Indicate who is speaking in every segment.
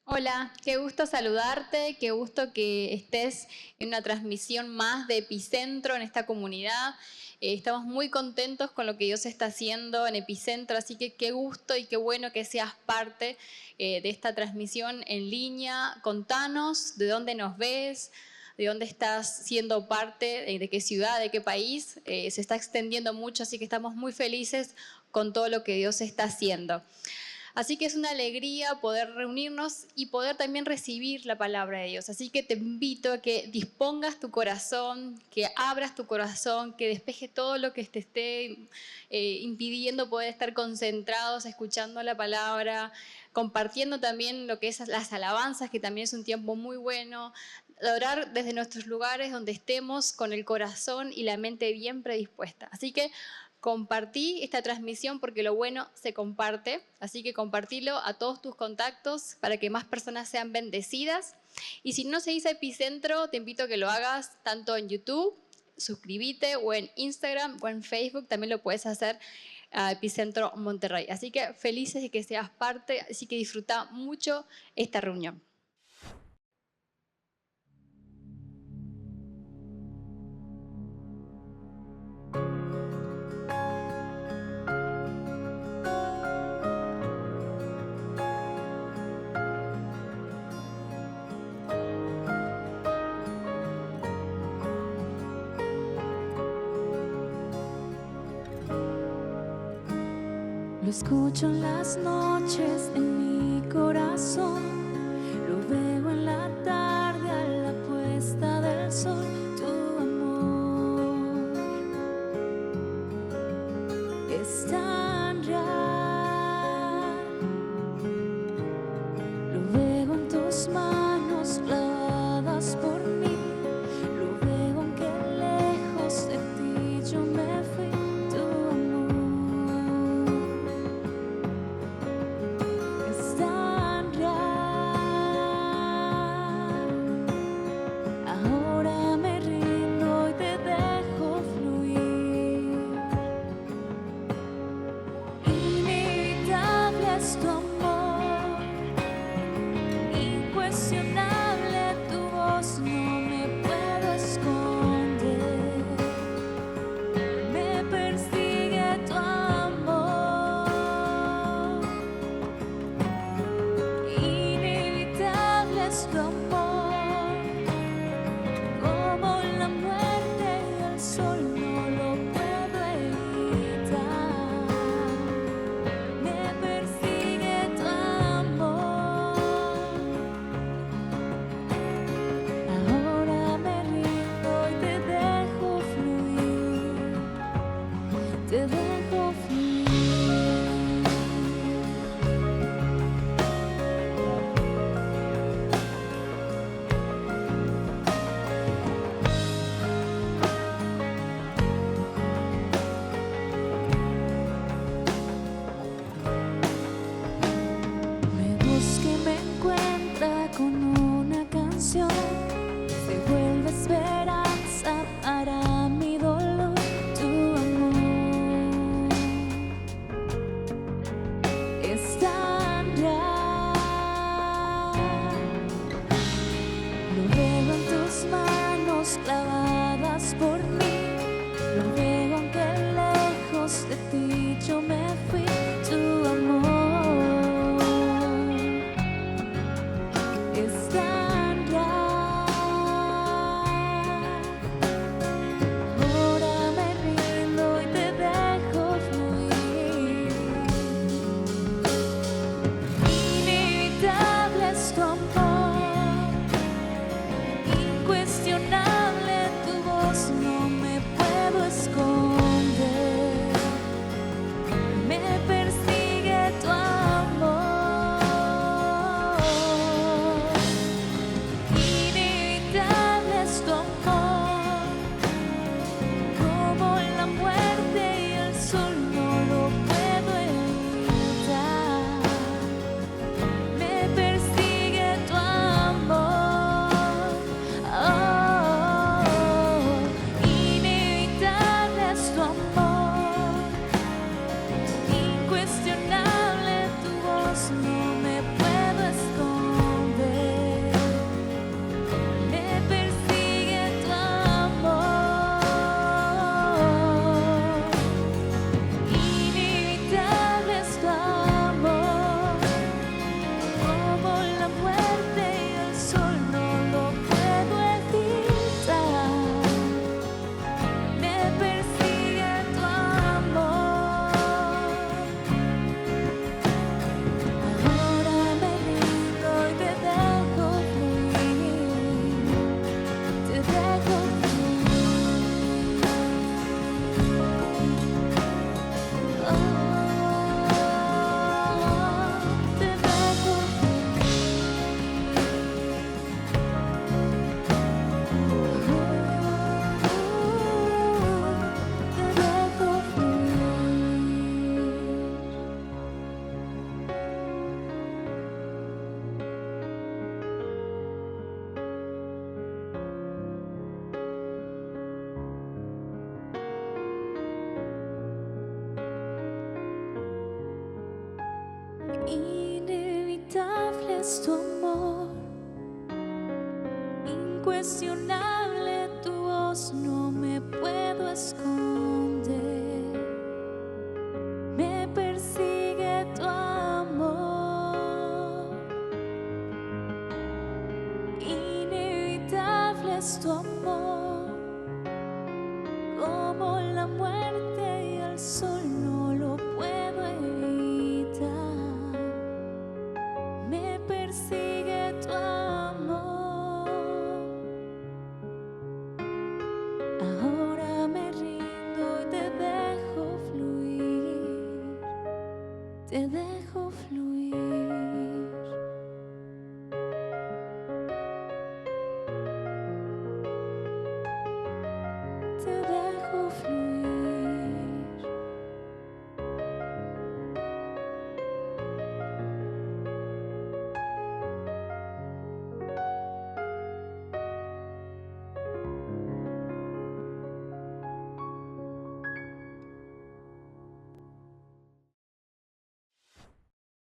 Speaker 1: Hola, qué gusto saludarte, qué gusto que estés en una transmisión más de Epicentro en esta comunidad. Estamos muy contentos con lo que Dios está haciendo en Epicentro, así que qué gusto y qué bueno que seas parte de esta transmisión en línea. Contanos de dónde nos ves, de dónde estás siendo parte, de qué ciudad, de qué país. Se está extendiendo mucho, así que estamos muy felices con todo lo que Dios está haciendo. Así que es una alegría poder reunirnos y poder también recibir la palabra de Dios. Así que te invito a que dispongas tu corazón, que abras tu corazón, que despejes todo lo que te esté impidiendo poder estar concentrados escuchando la palabra, compartiendo también lo que es las alabanzas, que también es un tiempo muy bueno. Orar desde nuestros lugares donde estemos con el corazón y la mente bien predispuesta. Así que compartí esta transmisión porque lo bueno se comparte, así que compartilo a todos tus contactos para que más personas sean bendecidas. Y si no seguís a Epicentro, te invito a que lo hagas tanto en YouTube, suscríbete, o en Instagram o en Facebook, también lo puedes hacer a Epicentro Monterrey. Así que felices de que seas parte, así que disfruta mucho esta reunión.
Speaker 2: Lo escucho en las noches en mi corazón, lo veo en la tarde a la puesta del sol. Tu amor es tan real, lo veo en tus manos clavadas por mí, lo veo aunque lejos de ti yo me fui. Tu amor, incuestionable, tu voz, no me puedo esconder, me persigue tu amor, inevitable es tu amor, como la muerte y el sol no lo puedo evitar, me persigue tu amor. Ahora me rindo y te dejo fluir, te dejo fluir. Me busca y me encuentra con una canción, se vuelve esperanza para mi dolor. Tu amor es tan real, lo veo en tus manos clavadas por mí, lo veo aunque lejos de ti yo me fui. Tu amor es tan real, ahora me rindo y te dejo fluir, inevitable es tu amor, incuestionable tu voz, no me puedo esconder, me persigue tu amor, incuestionable, tu voz no me puedo esconder. Me persigue tu amor, inevitable es tu amor, como la muerte y el sol no lo puedo evitar. Me persigue tu amor, ahora me rindo y te dejo fluir, te dejo fluir. Te dejo fluir.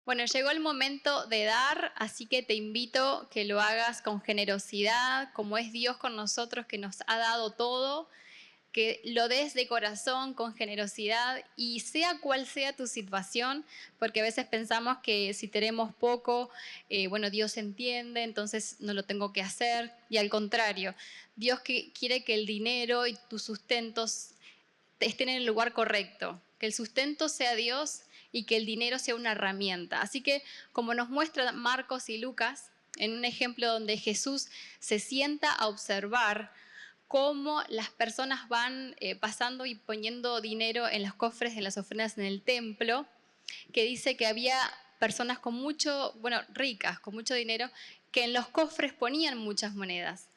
Speaker 1: Bueno, llegó el momento de dar, así que te invito que lo hagas con generosidad, como es Dios con nosotros que nos ha dado todo, que lo des de corazón, con generosidad y sea cual sea tu situación, porque a veces pensamos que si tenemos poco, bueno, Dios entiende, entonces no lo tengo que hacer, y al contrario, Dios quiere que el dinero y tus sustentos estén en el lugar correcto, que el sustento sea Dios y que el dinero sea una herramienta. Así que como nos muestra Marcos y Lucas, en un ejemplo donde Jesús se sienta a observar cómo las personas van pasando y poniendo dinero en los cofres de las ofrendas en el templo, que dice que había personas con mucho, bueno, ricas, con mucho dinero, que en los cofres ponían muchas monedas.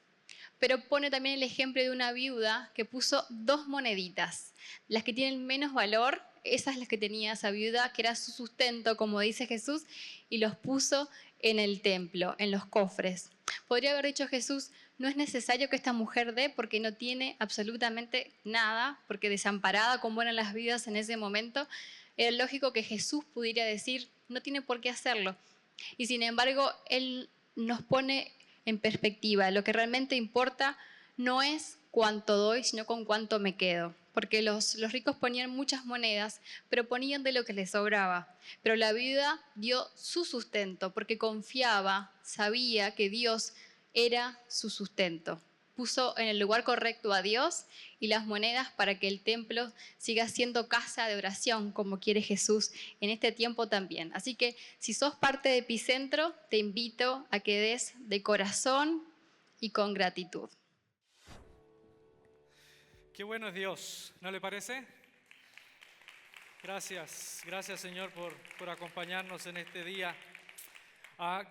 Speaker 1: Pero pone también el ejemplo de una viuda que puso 2 moneditas. Las que tienen menos valor, esas las que tenía esa viuda, que era su sustento, como dice Jesús, y los puso en el templo, en los cofres. Podría haber dicho Jesús, no es necesario que esta mujer dé porque no tiene absolutamente nada, porque desamparada como eran las viudas en ese momento, era lógico que Jesús pudiera decir, no tiene por qué hacerlo. Y sin embargo, Él nos pone en perspectiva. Lo que realmente importa no es cuánto doy, sino con cuánto me quedo. Porque los ricos ponían muchas monedas, pero ponían de lo que les sobraba. Pero la viuda dio su sustento, porque confiaba, sabía que Dios era su sustento. Puso en el lugar correcto a Dios y las monedas para que el templo siga siendo casa de oración, como quiere Jesús en este tiempo también. Así que si sos parte de Epicentro, te invito a que des de corazón y con gratitud.
Speaker 3: Qué bueno es Dios, ¿no le parece? Gracias Señor por acompañarnos en este día.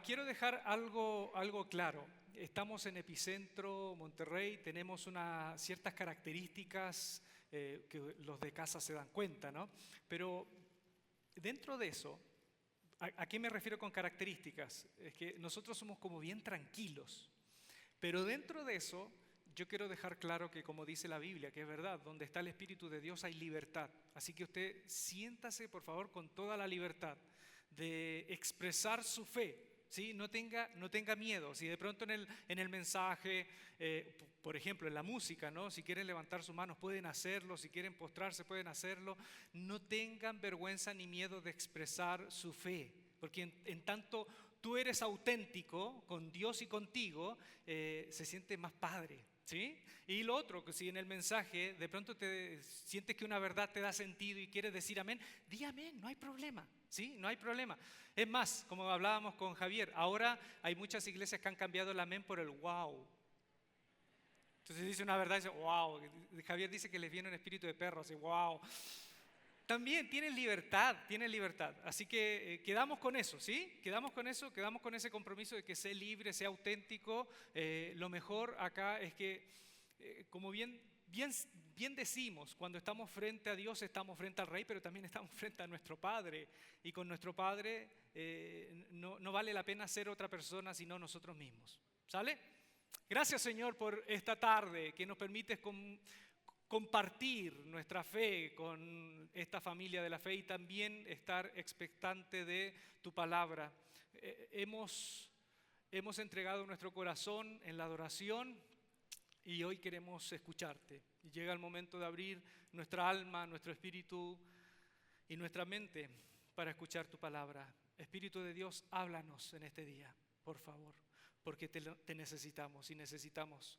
Speaker 3: Quiero dejar algo claro. Estamos en Epicentro, Monterrey, tenemos ciertas características que los de casa se dan cuenta, ¿no? Pero dentro de eso, ¿a qué me refiero con características? Es que nosotros somos como bien tranquilos, pero dentro de eso yo quiero dejar claro que, como dice la Biblia, que es verdad, donde está el Espíritu de Dios hay libertad. Así que usted siéntase, por favor, con toda la libertad de expresar su fe. ¿Sí? No tenga miedo. Si de pronto en el mensaje, por ejemplo, en la música, ¿no? Si quieren levantar sus manos pueden hacerlo, si quieren postrarse pueden hacerlo. No tengan vergüenza ni miedo de expresar su fe, porque en tanto tú eres auténtico con Dios y contigo, se siente más padre. ¿Sí? Y lo otro, que si en el mensaje de pronto te sientes que una verdad te da sentido y quieres decir amén, di amén, no hay problema, ¿sí? No hay problema. Es más, como hablábamos con Javier, ahora hay muchas iglesias que han cambiado el amén por el wow. Entonces dice una verdad y dice wow. Javier dice que les viene un espíritu de perro, así wow. También tienen libertad. Así que quedamos con eso, ¿sí? Quedamos con ese compromiso de que sea libre, sea auténtico. Lo mejor acá es que, como bien decimos, cuando estamos frente a Dios, estamos frente al Rey, pero también estamos frente a nuestro Padre. Y con nuestro Padre no vale la pena ser otra persona sino nosotros mismos. ¿Sale? Gracias, Señor, por esta tarde que nos permites compartir nuestra fe con esta familia de la fe y también estar expectante de tu palabra. Hemos hemos entregado nuestro corazón en la adoración y hoy queremos escucharte. Y llega el momento de abrir nuestra alma, nuestro espíritu y nuestra mente para escuchar tu palabra. Espíritu de Dios, háblanos en este día, por favor, porque te necesitamos y necesitamos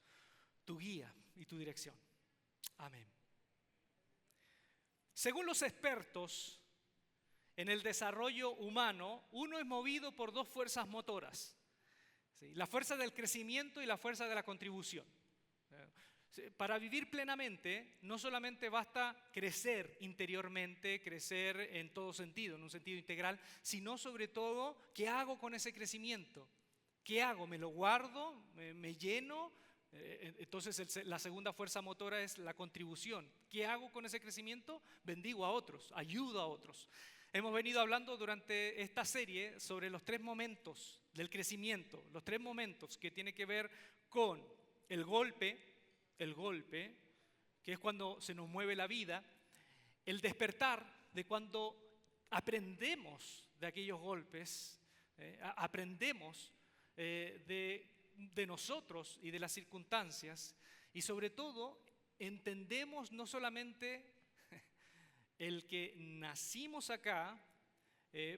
Speaker 3: tu guía y tu dirección. Amén. Según los expertos en el desarrollo humano, uno es movido por dos fuerzas motoras, ¿sí? La fuerza del crecimiento y la fuerza de la contribución. Para vivir plenamente, no solamente basta crecer interiormente, crecer en todo sentido, en un sentido integral, sino sobre todo, ¿qué hago con ese crecimiento? ¿Qué hago? ¿Me lo guardo? ¿Me lleno? Entonces la segunda fuerza motora es la contribución. ¿Qué hago con ese crecimiento? Bendigo a otros, ayudo a otros. Hemos venido hablando durante esta serie sobre los 3 momentos del crecimiento, los 3 momentos que tienen que ver con el golpe, que es cuando se nos mueve la vida, el despertar, de cuando aprendemos de aquellos golpes, aprendemos de nosotros y de las circunstancias, y sobre todo entendemos no solamente el que nacimos acá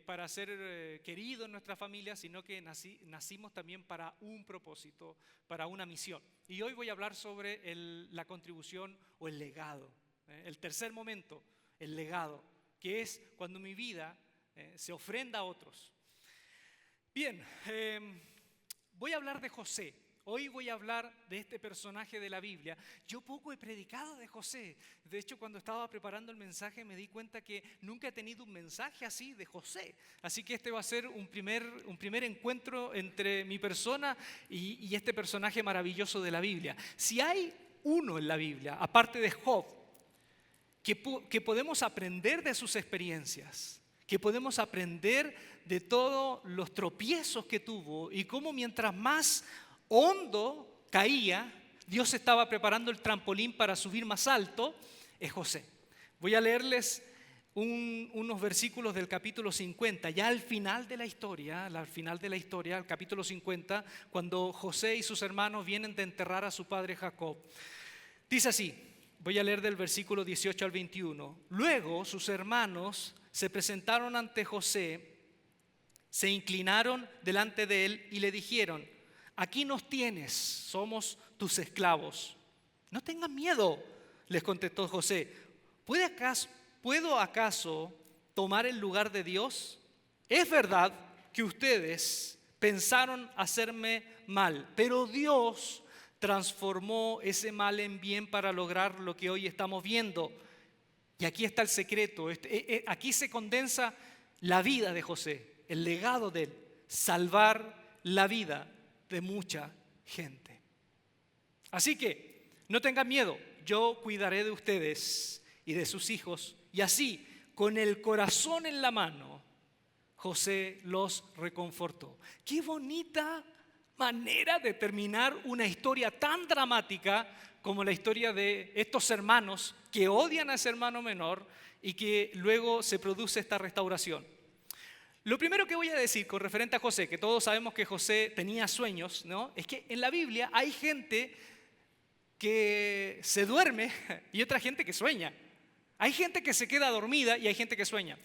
Speaker 3: para ser queridos en nuestra familia, sino que nacimos también para un propósito, para una misión. Y hoy voy a hablar sobre la contribución o el legado. El tercer momento, el legado, que es cuando mi vida se ofrenda a otros. Bien, voy a hablar de José. Hoy voy a hablar de este personaje de la Biblia. Yo poco he predicado de José. De hecho, cuando estaba preparando el mensaje me di cuenta que nunca he tenido un mensaje así de José. Así que este va a ser un primer encuentro entre mi persona y este personaje maravilloso de la Biblia. Si hay uno en la Biblia, aparte de Job, que podemos aprender de sus experiencias, que podemos aprender de todos los tropiezos que tuvo y cómo mientras más hondo caía, Dios estaba preparando el trampolín para subir más alto, es José. Voy a leerles unos versículos del capítulo 50, ya al final de la historia, al capítulo 50, cuando José y sus hermanos vienen de enterrar a su padre Jacob. Dice así, voy a leer del versículo 18 al 21. Luego sus hermanos se presentaron ante José, se inclinaron delante de él y le dijeron: aquí nos tienes, somos tus esclavos. No tengan miedo, les contestó José. ¿Puedo acaso tomar el lugar de Dios? Es verdad que ustedes pensaron hacerme mal, pero Dios transformó ese mal en bien para lograr lo que hoy estamos viendo. Y aquí está el secreto, aquí se condensa la vida de José, el legado de él, salvar la vida de mucha gente. Así que no tengan miedo, yo cuidaré de ustedes y de sus hijos. Y así, con el corazón en la mano, José los reconfortó. Qué bonita manera de terminar una historia tan dramática como la historia de estos hermanos que odian a ese hermano menor y que luego se produce esta restauración. Lo primero que voy a decir con referente a José, que todos sabemos que José tenía sueños, ¿no? Es que en la Biblia hay gente que se duerme y otra gente que sueña. Hay gente que se queda dormida y hay gente que sueña.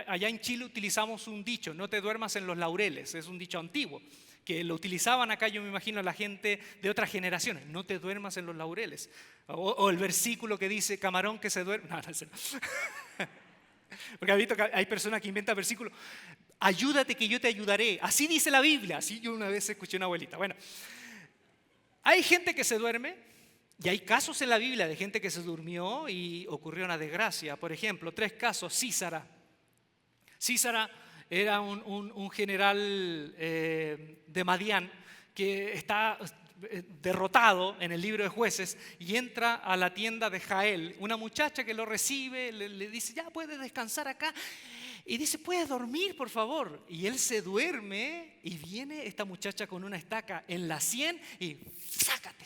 Speaker 3: Allá en Chile utilizamos un dicho: no te duermas en los laureles. Es un dicho antiguo que lo utilizaban acá, yo me imagino, la gente de otras generaciones. No te duermas en los laureles. O el versículo que dice: camarón que se duerme. No. Porque has visto que hay personas que inventan versículos: ayúdate que yo te ayudaré. Así dice la Biblia. Así yo una vez escuché a una abuelita. Bueno, hay gente que se duerme y hay casos en la Biblia de gente que se durmió y ocurrió una desgracia. Por ejemplo, 3 casos. Sísara era un general de Madián que está derrotado en el libro de Jueces y entra a la tienda de Jael. Una muchacha que lo recibe le dice: ya puedes descansar acá, y dice: puedes dormir, por favor. Y él se duerme y viene esta muchacha con una estaca en la sien y sácate,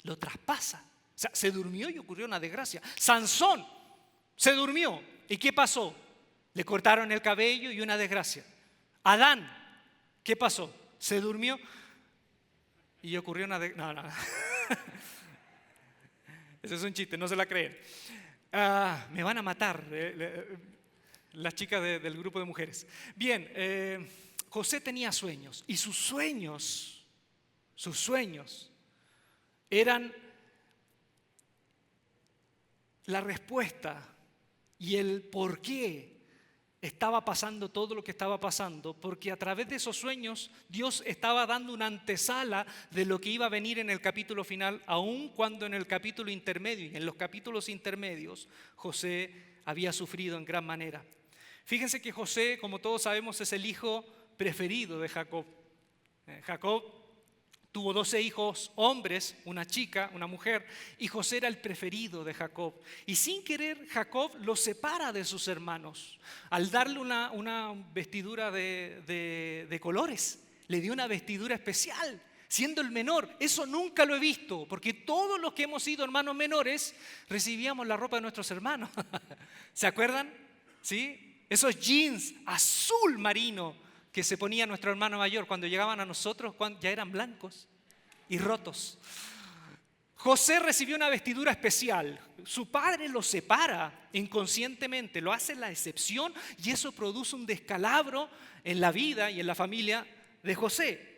Speaker 3: lo traspasa. O sea, se durmió y ocurrió una desgracia. Sansón se durmió y ¿qué pasó? Le cortaron el cabello y una desgracia. Adán, ¿qué pasó? se durmió y ocurrió una... No. Ese es un chiste, no se la creen. Me van a matar las chicas del grupo de mujeres. Bien, José tenía sueños y sus sueños eran la respuesta y el por qué estaba pasando todo lo que estaba pasando, porque a través de esos sueños Dios estaba dando una antesala de lo que iba a venir en el capítulo final, aun cuando en el capítulo intermedio y en los capítulos intermedios José había sufrido en gran manera. Fíjense que José, como todos sabemos, es el hijo preferido de Jacob. Jacob tuvo 12 hijos hombres, una chica, una mujer, y José era el preferido de Jacob. Y sin querer, Jacob lo separa de sus hermanos al darle una vestidura de colores. Le dio una vestidura especial, siendo el menor. Eso nunca lo he visto, porque todos los que hemos sido hermanos menores recibíamos la ropa de nuestros hermanos. ¿Se acuerdan? ¿Sí? Esos jeans azul marino que se ponía nuestro hermano mayor cuando llegaban a nosotros, ya eran blancos y rotos. José recibió una vestidura especial. Su padre lo separa inconscientemente, lo hace la excepción y eso produce un descalabro en la vida y en la familia de José.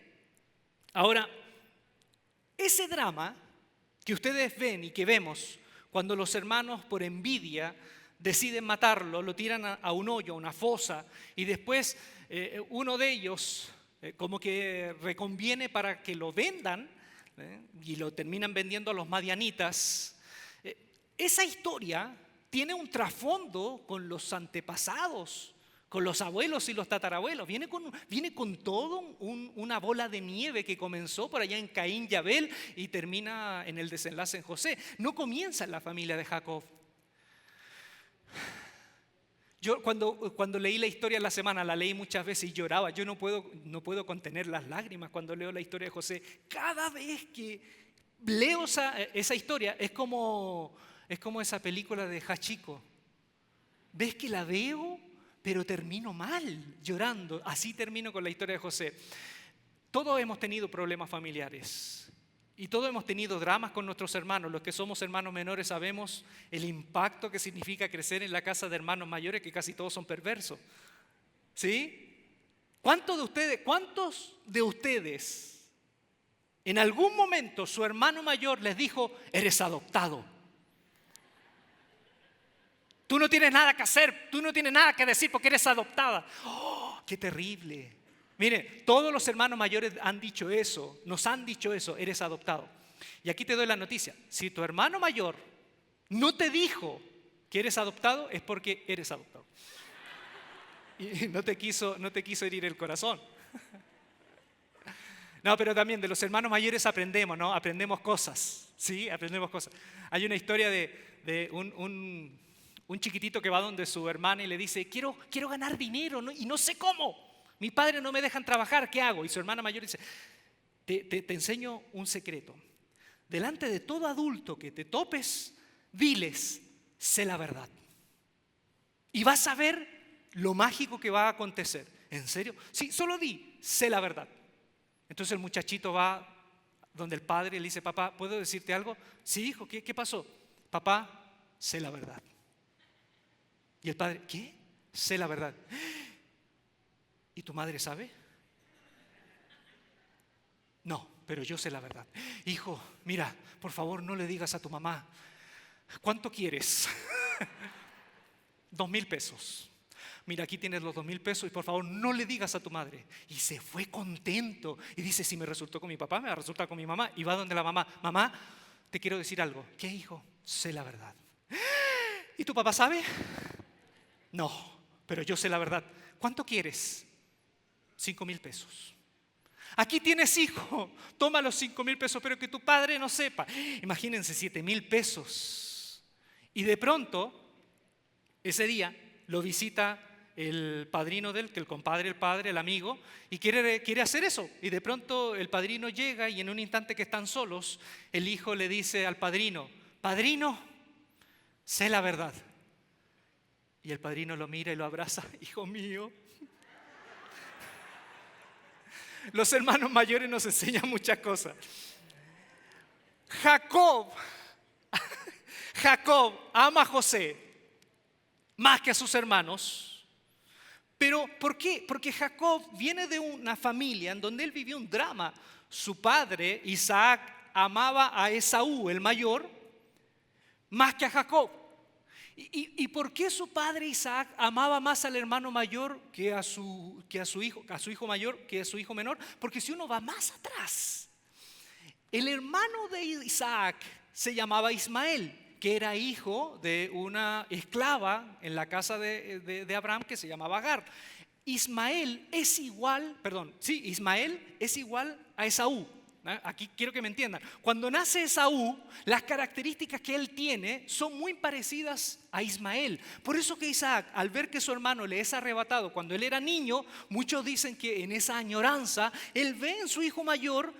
Speaker 3: Ahora, ese drama que ustedes ven y que vemos cuando los hermanos por envidia deciden matarlo, lo tiran a un hoyo, a una fosa, y después uno de ellos como que reconviene para que lo vendan y lo terminan vendiendo a los madianitas. Esa historia tiene un trasfondo con los antepasados, con los abuelos y los tatarabuelos. Viene con todo una bola de nieve que comenzó por allá en Caín y Abel y termina en el desenlace en José. No comienza en la familia de Jacob. Yo cuando leí la historia en la semana, la leí muchas veces y lloraba. Yo no puedo contener las lágrimas cuando leo la historia de José. Cada vez que leo esa historia es como esa película de Hachiko. ¿Ves que la veo? Pero termino mal, llorando. Así termino con la historia de José. Todos hemos tenido problemas familiares. Y todos hemos tenido dramas con nuestros hermanos. Los que somos hermanos menores sabemos el impacto que significa crecer en la casa de hermanos mayores, que casi todos son perversos. ¿Sí? ¿Cuántos de ustedes en algún momento su hermano mayor les dijo, eres adoptado? Tú no tienes nada que hacer, tú no tienes nada que decir porque eres adoptada. ¡Oh, qué terrible! Mire, todos los hermanos mayores nos han dicho eso, eres adoptado. Y aquí te doy la noticia, si tu hermano mayor no te dijo que eres adoptado, es porque eres adoptado. Y no te quiso herir el corazón. No, pero también de los hermanos mayores aprendemos, ¿no? Aprendemos cosas, ¿sí? Aprendemos cosas. Hay una historia de un chiquitito que va donde su hermana y le dice, quiero ganar dinero, ¿no? Y no sé cómo. Mi padre no me dejan trabajar, ¿qué hago? Y su hermana mayor dice, te enseño un secreto. Delante de todo adulto que te topes, diles, sé la verdad. Y vas a ver lo mágico que va a acontecer. ¿En serio? Sí, solo di, sé la verdad. Entonces el muchachito va donde el padre le dice, papá, ¿puedo decirte algo? Sí, hijo, ¿qué pasó? Papá, sé la verdad. Y el padre, ¿qué? Sé la verdad. ¿Y tu madre sabe? No, pero yo sé la verdad. Hijo, mira, por favor no le digas a tu mamá. ¿Cuánto quieres? 2,000 pesos. Mira, aquí tienes los 2,000 pesos y por favor no le digas a tu madre. Y se fue contento y dice, si me resultó con mi papá, me va a resultar con mi mamá. Y va donde la mamá, mamá, te quiero decir algo. ¿Qué, hijo? Sé la verdad. ¿Y tu papá sabe? No, pero yo sé la verdad. ¿Cuánto quieres? 5,000 pesos. Aquí tienes, hijo, toma los 5,000 pesos, pero que tu padre no sepa. Imagínense, 7,000 pesos. Y de pronto, ese día, lo visita el padrino de él, que el compadre, el padre, el amigo, y quiere hacer eso. Y de pronto el padrino llega y en un instante que están solos, el hijo le dice al padrino, padrino, sé la verdad. Y el padrino lo mira y lo abraza, hijo mío. Los hermanos mayores nos enseñan muchas cosas. Jacob ama a José más que a sus hermanos. Pero ¿por qué? Porque Jacob viene de una familia en donde él vivió un drama. Su padre, Isaac, amaba a Esaú, el mayor, más que a Jacob. ¿Y por qué su padre Isaac amaba más al hermano mayor que a su hijo mayor, que a su hijo menor? Porque si uno va más atrás, el hermano de Isaac se llamaba Ismael, que era hijo de una esclava en la casa de Abraham que se llamaba Agar. Ismael es igual a Esaú. Aquí quiero que me entiendan. Cuando nace Esaú, las características que él tiene son muy parecidas a Ismael. Por eso que Isaac, al ver que su hermano le es arrebatado cuando él era niño, muchos dicen que en esa añoranza, él ve en su hijo mayor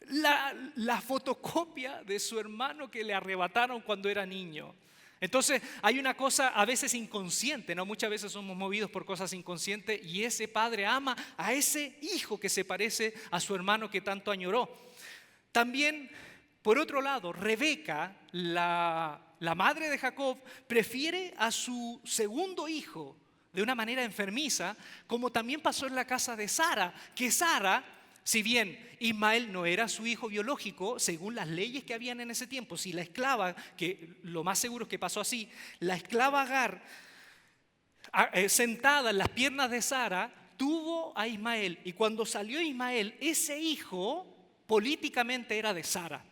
Speaker 3: la fotocopia de su hermano que le arrebataron cuando era niño. Entonces hay una cosa a veces inconsciente, ¿no? Muchas veces somos movidos por cosas inconscientes y ese padre ama a ese hijo que se parece a su hermano que tanto añoró. También, por otro lado, Rebeca, la madre de Jacob, prefiere a su segundo hijo de una manera enfermiza, como también pasó en la casa de Sara, que Sara, si bien Ismael no era su hijo biológico, según las leyes que habían en ese tiempo, si la esclava, que lo más seguro es que pasó así, la esclava Agar, sentada en las piernas de Sara, tuvo a Ismael. Y cuando salió Ismael, ese hijo políticamente era de Sara.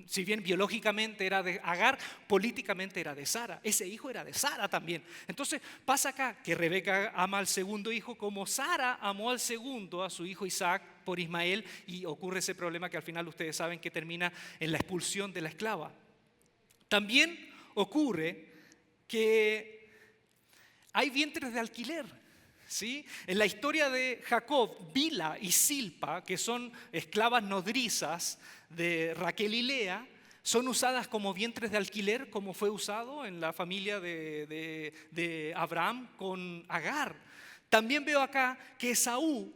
Speaker 3: Si bien biológicamente era de Agar, políticamente era de Sara. Ese hijo era de Sara también. Entonces pasa acá que Rebeca ama al segundo hijo como Sara amó al segundo, a su hijo Isaac, por Ismael, y ocurre ese problema que al final ustedes saben que termina en la expulsión de la esclava. También ocurre que hay vientres de alquiler. ¿Sí? En la historia de Jacob, Bila y Silpa, que son esclavas nodrizas de Raquel y Lea, son usadas como vientres de alquiler, como fue usado en la familia de Abraham con Agar. También veo acá que Esaú,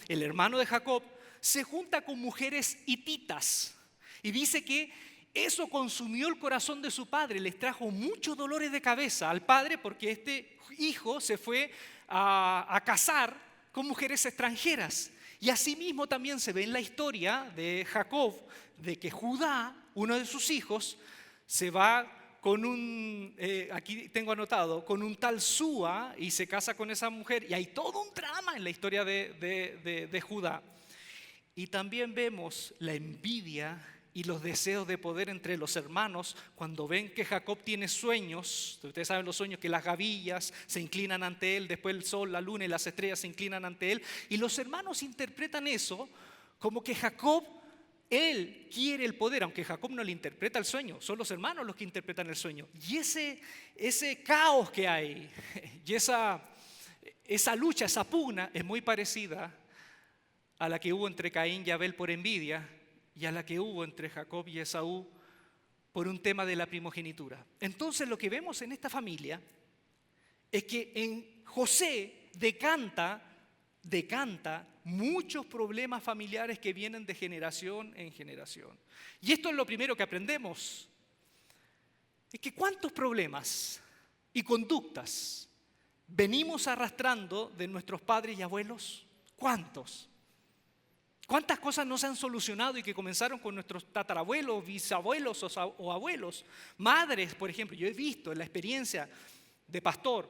Speaker 3: el hermano de Jacob, se junta con mujeres hititas y dice que eso consumió el corazón de su padre, les trajo muchos dolores de cabeza al padre porque este hijo se fue a casar con mujeres extranjeras. Y asimismo también se ve en la historia de Jacob, de que Judá, uno de sus hijos, se va con aquí tengo anotado, con un tal Súa y se casa con esa mujer. Y hay todo un drama en la historia de Judá. Y también vemos la envidia y los deseos de poder entre los hermanos cuando ven que Jacob tiene sueños. Ustedes saben los sueños, que las gavillas se inclinan ante él, después el sol, la luna y las estrellas se inclinan ante él, y los hermanos interpretan eso como que Jacob, él quiere el poder, aunque Jacob no le interpreta el sueño, son los hermanos los que interpretan el sueño. Y ese caos que hay y esa lucha, esa pugna es muy parecida a la que hubo entre Caín y Abel por envidia, y a la que hubo entre Jacob y Esaú por un tema de la primogenitura. Entonces lo que vemos en esta familia es que en José decanta muchos problemas familiares que vienen de generación en generación. Y esto es lo primero que aprendemos, es que cuántos problemas y conductas venimos arrastrando de nuestros padres y abuelos. ¿Cuántos? ¿Cuántas cosas no se han solucionado y que comenzaron con nuestros tatarabuelos, bisabuelos o abuelos? Madres, por ejemplo, yo he visto en la experiencia de pastor,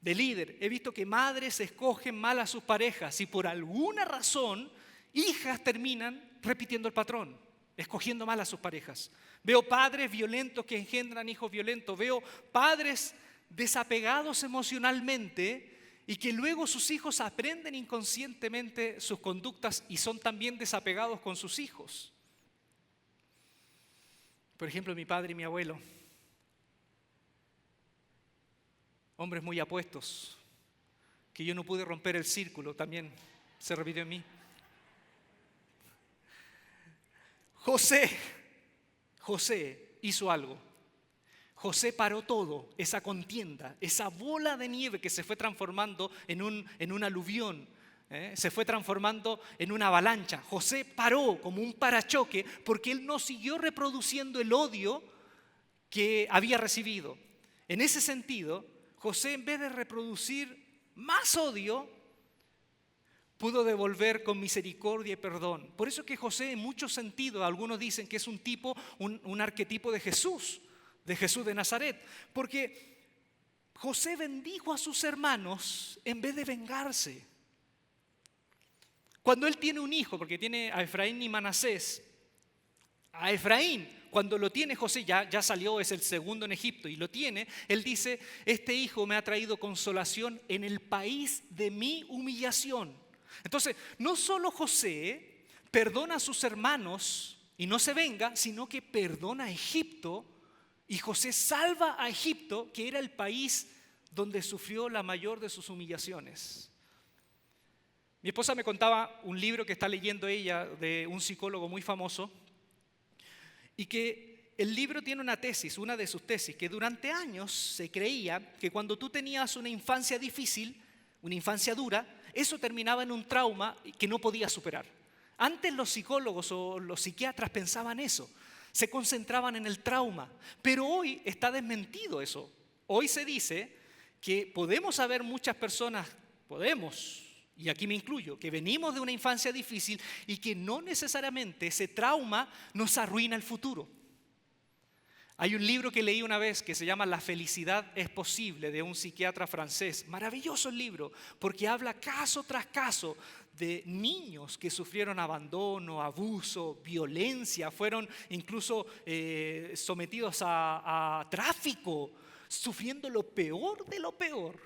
Speaker 3: de líder, he visto que madres escogen mal a sus parejas y por alguna razón hijas terminan repitiendo el patrón, escogiendo mal a sus parejas. Veo padres violentos que engendran hijos violentos, veo padres desapegados emocionalmente y que luego sus hijos aprenden inconscientemente sus conductas y son también desapegados con sus hijos. Por ejemplo, mi padre y mi abuelo, hombres muy apuestos, que yo no pude romper el círculo, también se repitió en mí. José hizo algo. José paró todo, esa contienda, esa bola de nieve que se fue transformando en un aluvión se fue transformando en una avalancha. José paró como un parachoque porque él no siguió reproduciendo el odio que había recibido. En ese sentido, José, en vez de reproducir más odio, pudo devolver con misericordia y perdón. Por eso que José, en muchos sentidos, algunos dicen que es un arquetipo de Jesús de Nazaret, porque José bendijo a sus hermanos en vez de vengarse. Cuando él tiene un hijo, porque tiene a Efraín y Manasés, a Efraín, cuando lo tiene José, ya salió, es el segundo en Egipto y lo tiene, él dice: este hijo me ha traído consolación en el país de mi humillación. Entonces, no solo José perdona a sus hermanos y no se venga, sino que perdona a Egipto, y José salva a Egipto, que era el país donde sufrió la mayor de sus humillaciones. Mi esposa me contaba un libro que está leyendo ella de un psicólogo muy famoso, y que el libro tiene una tesis, una de sus tesis, que durante años se creía que cuando tú tenías una infancia difícil, una infancia dura, eso terminaba en un trauma que no podías superar. Antes los psicólogos o los psiquiatras pensaban eso, se concentraban en el trauma, pero hoy está desmentido eso. Hoy se dice que podemos haber muchas personas, y aquí me incluyo, que venimos de una infancia difícil y que no necesariamente ese trauma nos arruina el futuro. Hay un libro que leí una vez que se llama La felicidad es posible, de un psiquiatra francés. Maravilloso el libro, porque habla caso tras caso de niños que sufrieron abandono, abuso, violencia, fueron incluso sometidos a tráfico, sufriendo lo peor de lo peor,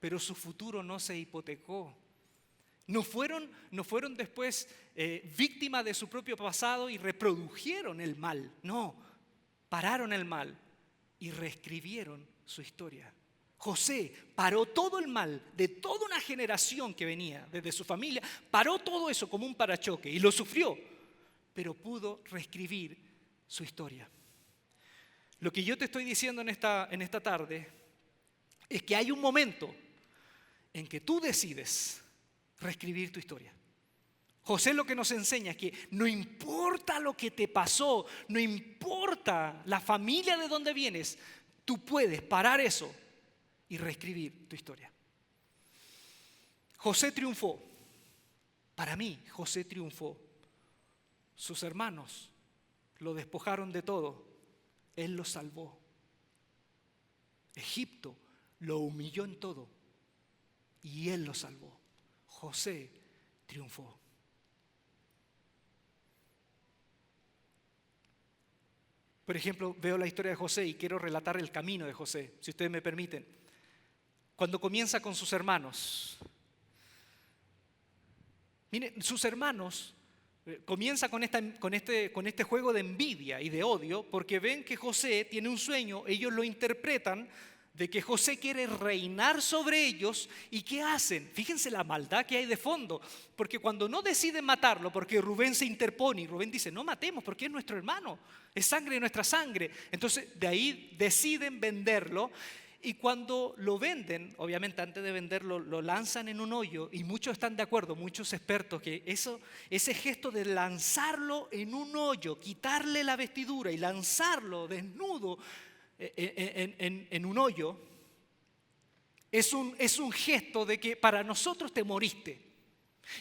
Speaker 3: pero su futuro no se hipotecó. No fueron después víctimas de su propio pasado y reprodujeron el mal. No, pararon el mal y reescribieron su historia. José paró todo el mal de toda una generación que venía desde su familia, paró todo eso como un parachoque y lo sufrió, pero pudo reescribir su historia. Lo que yo te estoy diciendo en esta tarde es que hay un momento en que tú decides reescribir tu historia. José lo que nos enseña es que no importa lo que te pasó, no importa la familia de donde vienes, tú puedes parar eso y reescribir tu historia. José triunfó. Para mí, José triunfó. Sus hermanos lo despojaron de todo. Él lo salvó. Egipto lo humilló en todo y él lo salvó. José triunfó. Por ejemplo, veo la historia de José y quiero relatar el camino de José, si ustedes me permiten. Cuando comienza con sus hermanos. Miren, sus hermanos comienza con este juego de envidia y de odio, porque ven que José tiene un sueño, ellos lo interpretan de que José quiere reinar sobre ellos. ¿Y qué hacen? Fíjense la maldad que hay de fondo, porque cuando no deciden matarlo, porque Rubén se interpone y Rubén dice: no matemos porque es nuestro hermano, es sangre de nuestra sangre. Entonces de ahí deciden venderlo, y cuando lo venden, obviamente antes de venderlo lo lanzan en un hoyo, y muchos están de acuerdo, muchos expertos, que ese gesto de lanzarlo en un hoyo, quitarle la vestidura y lanzarlo desnudo en un hoyo, es un gesto de que para nosotros te moriste.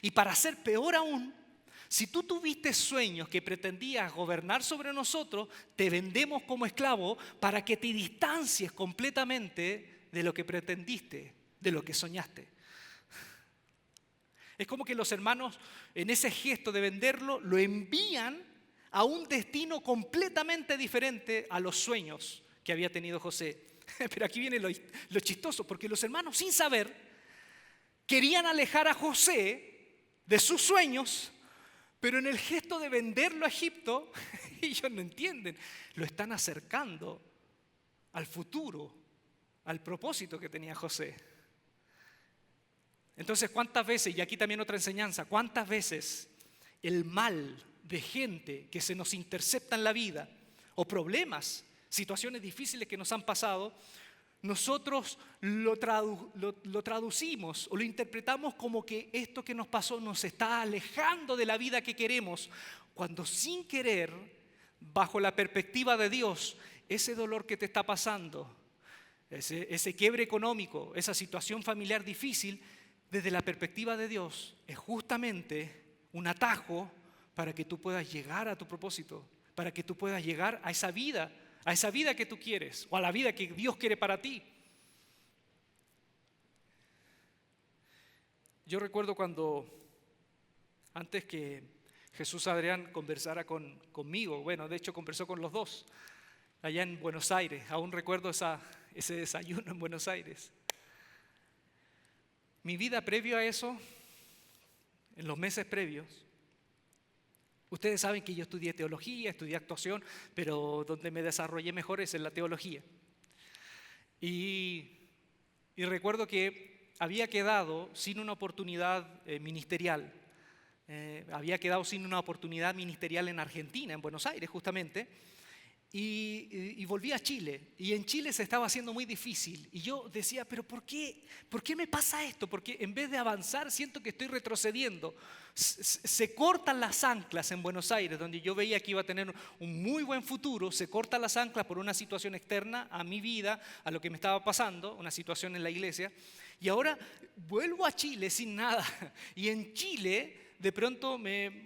Speaker 3: Y para ser peor aún, si tú tuviste sueños que pretendías gobernar sobre nosotros, te vendemos como esclavo para que te distancies completamente de lo que pretendiste, de lo que soñaste. Es como que los hermanos, en ese gesto de venderlo, lo envían a un destino completamente diferente a los sueños que había tenido José. Pero aquí viene lo chistoso, porque los hermanos, sin saber, querían alejar a José de sus sueños, pero en el gesto de venderlo a Egipto, ellos no entienden, lo están acercando al futuro, al propósito que tenía José. Entonces, ¿cuántas veces, y aquí también otra enseñanza, cuántas veces el mal de gente que se nos intercepta en la vida, o problemas, situaciones difíciles que nos han pasado, nosotros lo traducimos o lo interpretamos como que esto que nos pasó nos está alejando de la vida que queremos, cuando sin querer, bajo la perspectiva de Dios, ese dolor que te está pasando, ese quiebre económico, esa situación familiar difícil, desde la perspectiva de Dios, es justamente un atajo para que tú puedas llegar a tu propósito, para que tú puedas llegar a esa vida que tú quieres, o a la vida que Dios quiere para ti. Yo recuerdo cuando, antes que Jesús Adrián conversara conmigo, bueno, de hecho conversó con los dos, allá en Buenos Aires, aún recuerdo ese desayuno en Buenos Aires. Mi vida previo a eso, en los meses previos, ustedes saben que yo estudié teología, estudié actuación, pero donde me desarrollé mejor es en la teología. Y recuerdo que había quedado sin una oportunidad ministerial. Había quedado sin una oportunidad ministerial en Argentina, en Buenos Aires justamente. Y volví a Chile, y en Chile se estaba haciendo muy difícil, y yo decía, pero ¿por qué me pasa esto? Porque en vez de avanzar siento que estoy retrocediendo. Se cortan las anclas en Buenos Aires, donde yo veía que iba a tener un muy buen futuro. Se cortan las anclas por una situación externa a mi vida, a lo que me estaba pasando, una situación en la iglesia, y ahora vuelvo a Chile sin nada, y en Chile de pronto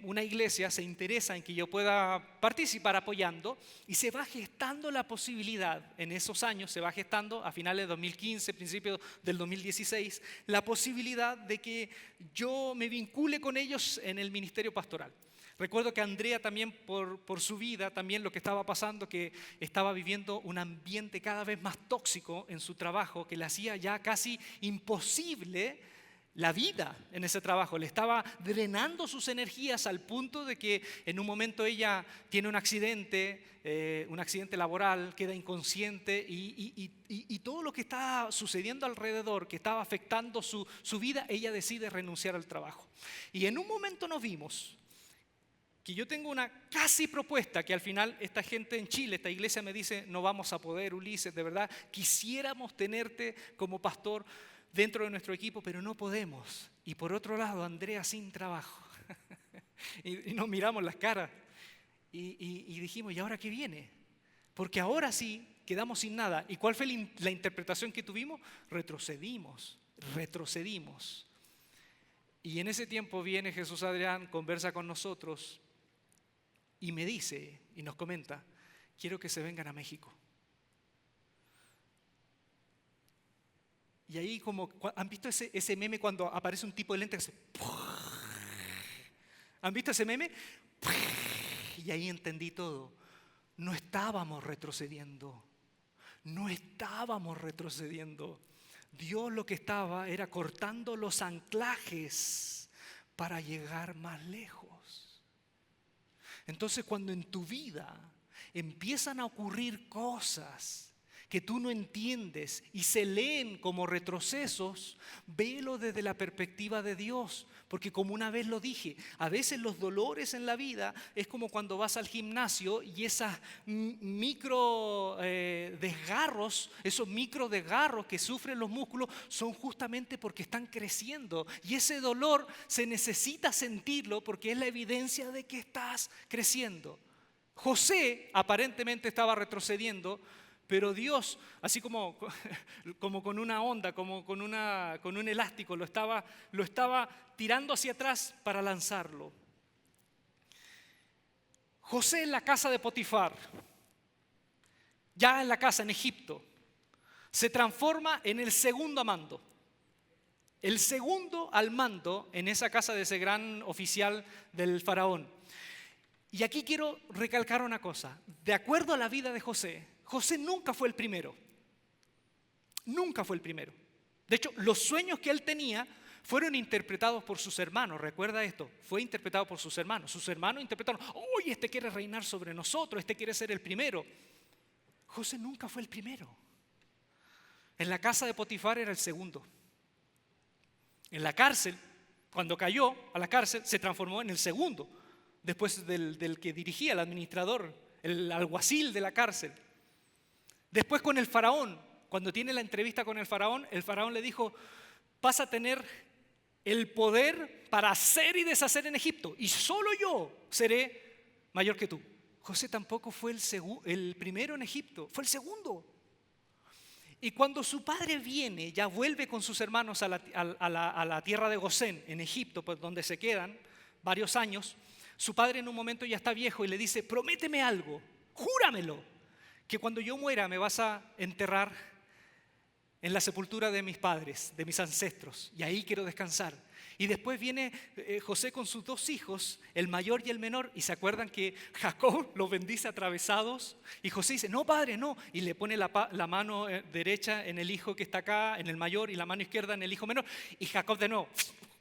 Speaker 3: una iglesia se interesa en que yo pueda participar apoyando, y se va gestando la posibilidad, en esos años se va gestando a finales de 2015, principios del 2016, la posibilidad de que yo me vincule con ellos en el ministerio pastoral. Recuerdo que Andrea también por su vida, también lo que estaba pasando, que estaba viviendo un ambiente cada vez más tóxico en su trabajo, que le hacía ya casi imposible la vida en ese trabajo, le estaba drenando sus energías al punto de que en un momento ella tiene un accidente laboral, queda inconsciente y todo lo que está sucediendo alrededor, que estaba afectando su vida, ella decide renunciar al trabajo. Y en un momento nos vimos que yo tengo una casi propuesta que al final esta gente en Chile, esta iglesia me dice, no vamos a poder, Ulises, de verdad, quisiéramos tenerte como pastor dentro de nuestro equipo, pero no podemos. Y por otro lado, Andrea sin trabajo. y nos miramos las caras y dijimos, ¿y ahora qué viene? Porque ahora sí quedamos sin nada. ¿Y cuál fue la interpretación que tuvimos? Retrocedimos. Y en ese tiempo viene Jesús Adrián, conversa con nosotros y me dice y nos comenta, quiero que se vengan a México. Y ahí como, ¿han visto ese meme cuando aparece un tipo de lente que hace? ¿Han visto ese meme? Y ahí entendí todo. No estábamos retrocediendo. Dios lo que estaba era cortando los anclajes para llegar más lejos. Entonces cuando en tu vida empiezan a ocurrir cosas que tú no entiendes y se leen como retrocesos, velo desde la perspectiva de Dios. Porque como una vez lo dije, a veces los dolores en la vida es como cuando vas al gimnasio y esos micro desgarros que sufren los músculos son justamente porque están creciendo. Y ese dolor se necesita sentirlo porque es la evidencia de que estás creciendo. José aparentemente estaba retrocediendo, pero Dios, así como con una onda, como con un elástico, lo estaba tirando hacia atrás para lanzarlo. José en la casa de Potifar, ya en la casa en Egipto, se transforma en el segundo al mando. El segundo al mando en esa casa de ese gran oficial del faraón. Y aquí quiero recalcar una cosa. De acuerdo a la vida de José, José nunca fue el primero. Nunca fue el primero. De hecho, los sueños que él tenía fueron interpretados por sus hermanos. Recuerda esto, fue interpretado por sus hermanos. Sus hermanos interpretaron, oye, este quiere reinar sobre nosotros, este quiere ser el primero. José nunca fue el primero. En la casa de Potifar era el segundo. En la cárcel, cuando cayó a la cárcel, se transformó en el segundo, después del que dirigía, el administrador, el alguacil de la cárcel. Después con el faraón, cuando tiene la entrevista con el faraón le dijo, vas a tener el poder para hacer y deshacer en Egipto, y solo yo seré mayor que tú. José tampoco fue el primero en Egipto, fue el segundo. Y cuando su padre viene, ya vuelve con sus hermanos a la tierra de Gosén, en Egipto, pues, donde se quedan varios años, su padre en un momento ya está viejo y le dice, prométeme algo, júramelo, que cuando yo muera me vas a enterrar en la sepultura de mis padres, de mis ancestros, y ahí quiero descansar. Y después viene José con sus dos hijos, el mayor y el menor, y se acuerdan que Jacob los bendice atravesados, y José dice, no padre, no, y le pone la mano derecha en el hijo que está acá, en el mayor, y la mano izquierda en el hijo menor, y Jacob de nuevo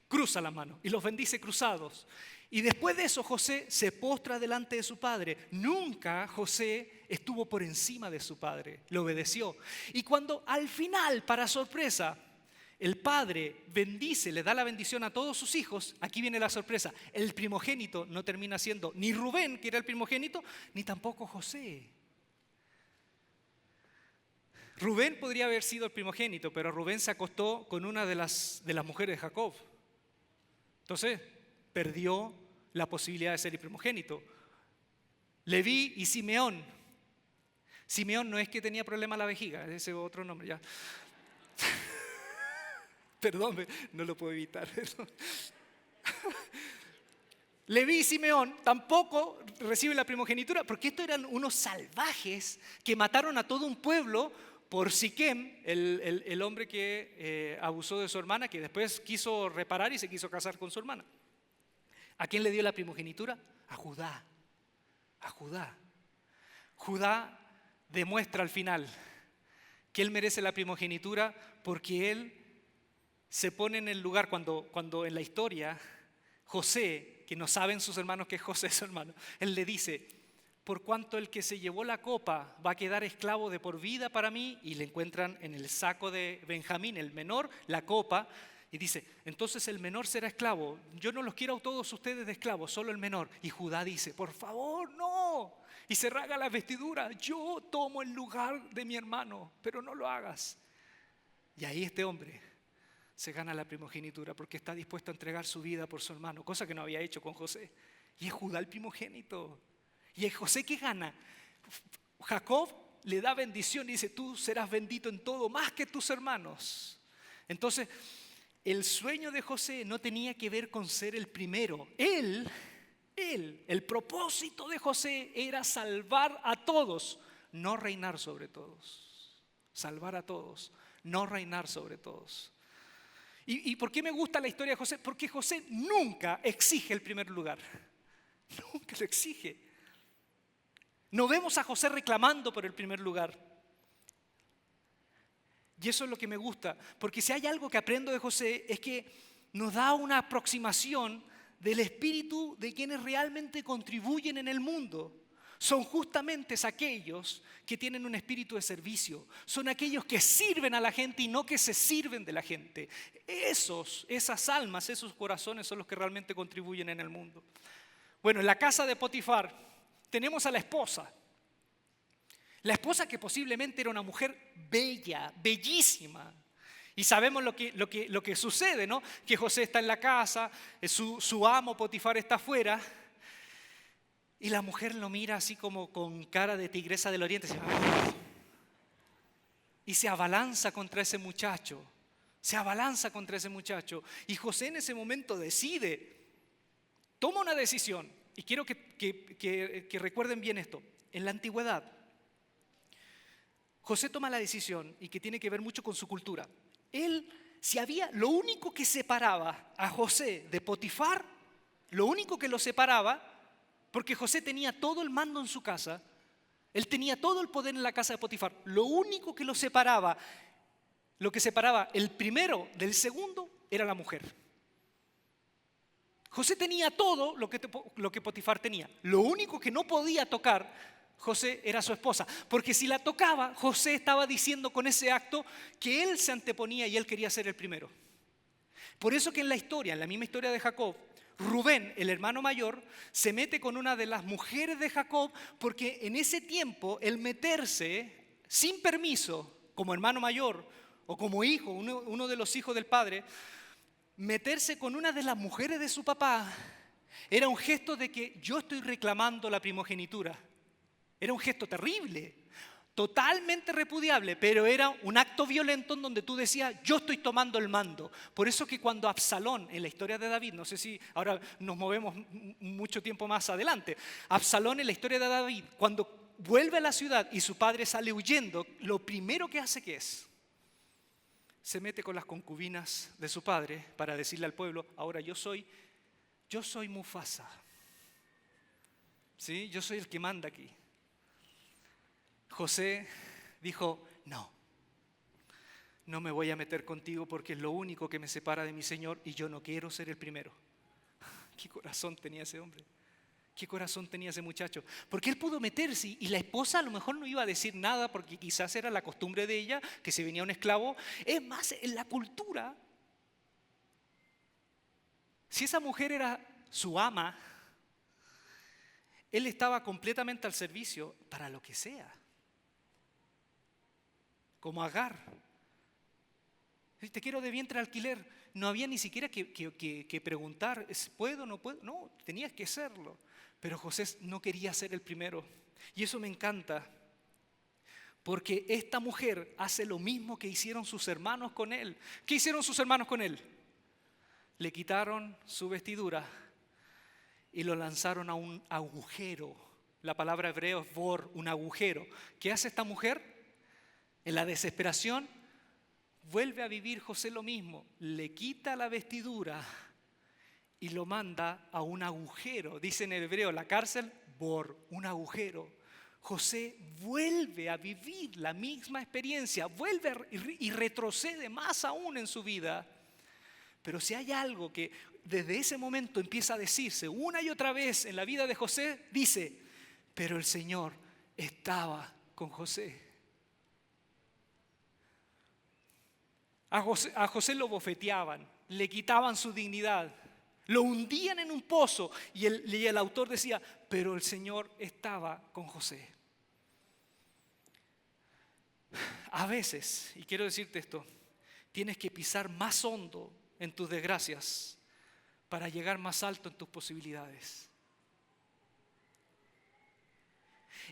Speaker 3: cruza la mano y los bendice cruzados. Y después de eso José se postra delante de su padre. Nunca José estuvo por encima de su padre, le obedeció. Y cuando al final, para sorpresa, el padre bendice, le da la bendición a todos sus hijos, aquí viene la sorpresa, el primogénito no termina siendo ni Rubén, que era el primogénito, ni tampoco José. Rubén podría haber sido el primogénito, pero Rubén se acostó con una de las mujeres de Jacob. Entonces perdió la posibilidad de ser el primogénito. Leví y Simeón. Simeón no es que tenía problema en la vejiga, ese es otro nombre ya. Perdón, no lo puedo evitar. Leví y Simeón tampoco reciben la primogenitura porque estos eran unos salvajes que mataron a todo un pueblo por Siquem, el hombre que abusó de su hermana, que después quiso reparar y se quiso casar con su hermana. ¿A quién le dio la primogenitura? A Judá. A Judá. Judá demuestra al final que él merece la primogenitura porque él se pone en el lugar cuando en la historia José, que no saben sus hermanos que José es su hermano, él le dice, por cuanto el que se llevó la copa va a quedar esclavo de por vida para mí, y le encuentran en el saco de Benjamín, el menor, la copa, y dice, entonces el menor será esclavo, yo no los quiero a todos ustedes de esclavos, solo el menor. Y Judá dice, por favor, no, y se rasga la vestidura, yo tomo el lugar de mi hermano, pero no lo hagas. Y ahí este hombre se gana la primogenitura porque está dispuesto a entregar su vida por su hermano, cosa que no había hecho con José. Y es Judá el primogénito. Y es José que gana. Jacob le da bendición y dice, tú serás bendito en todo, más que tus hermanos. Entonces, el sueño de José no tenía que ver con ser el primero. El propósito de José era salvar a todos, no reinar sobre todos. Salvar a todos, no reinar sobre todos. ¿Y por qué me gusta la historia de José? Porque José nunca exige el primer lugar. Nunca lo exige. No vemos a José reclamando por el primer lugar. Y eso es lo que me gusta, porque si hay algo que aprendo de José es que nos da una aproximación del espíritu de quienes realmente contribuyen en el mundo. Son justamente aquellos que tienen un espíritu de servicio. Son aquellos que sirven a la gente y no que se sirven de la gente. Esas almas, esos corazones son los que realmente contribuyen en el mundo. Bueno, en la casa de Potifar tenemos a la esposa. La esposa que posiblemente era una mujer bella, bellísima. Y sabemos lo que sucede, ¿no? Que José está en la casa, su amo Potifar está afuera. Y la mujer lo mira así como con cara de tigresa del oriente. Y se abalanza contra ese muchacho. Se abalanza contra ese muchacho. Y José en ese momento toma una decisión. Y quiero que recuerden bien esto. En la antigüedad, José toma la decisión y que tiene que ver mucho con su cultura. Lo único que separaba a José de Potifar, lo único que lo separaba, porque José tenía todo el mando en su casa, él tenía todo el poder en la casa de Potifar, lo único que lo que separaba el primero del segundo era la mujer. José tenía todo lo que Potifar tenía. Lo único que no podía tocar José era su esposa, porque si la tocaba, José estaba diciendo con ese acto que él se anteponía y él quería ser el primero. Por eso que en la misma historia de Jacob, Rubén, el hermano mayor, se mete con una de las mujeres de Jacob, porque en ese tiempo el meterse sin permiso como hermano mayor o como hijo, uno de los hijos del padre, meterse con una de las mujeres de su papá era un gesto de que yo estoy reclamando la primogenitura. Era un gesto terrible, totalmente repudiable, pero era un acto violento en donde tú decías, yo estoy tomando el mando. Por eso que cuando Absalón, en la historia de David, no sé si ahora nos movemos mucho tiempo más adelante, Absalón en la historia de David, cuando vuelve a la ciudad y su padre sale huyendo, lo primero que hace, ¿qué es? Se mete con las concubinas de su padre para decirle al pueblo, ahora yo soy Mufasa, ¿sí? Yo soy el que manda aquí. José dijo, no me voy a meter contigo porque es lo único que me separa de mi Señor y yo no quiero ser el primero. ¿Qué corazón tenía ese hombre? ¿Qué corazón tenía ese muchacho? Porque él pudo meterse y la esposa a lo mejor no iba a decir nada porque quizás era la costumbre de ella, que se venía un esclavo. Es más, en la cultura, si esa mujer era su ama, él estaba completamente al servicio para lo que sea. Como Agar. Te quiero de vientre de alquiler. No había ni siquiera que preguntar, ¿puedo o no puedo? No, tenías que hacerlo. Pero José no quería ser el primero. Y eso me encanta. Porque esta mujer hace lo mismo que hicieron sus hermanos con él. ¿Qué hicieron sus hermanos con él? Le quitaron su vestidura y lo lanzaron a un agujero. La palabra hebreo es bor, un agujero. ¿Qué hace esta mujer? En la desesperación, vuelve a vivir José lo mismo. Le quita la vestidura y lo manda a un agujero. Dice en el hebreo, la cárcel, bor, un agujero. José vuelve a vivir la misma experiencia, vuelve y retrocede más aún en su vida. Pero si hay algo que desde ese momento empieza a decirse una y otra vez en la vida de José, dice, pero el Señor estaba con José. A José lo bofeteaban, le quitaban su dignidad, lo hundían en un pozo y el autor decía, pero el Señor estaba con José. A veces, y quiero decirte esto, tienes que pisar más hondo en tus desgracias para llegar más alto en tus posibilidades.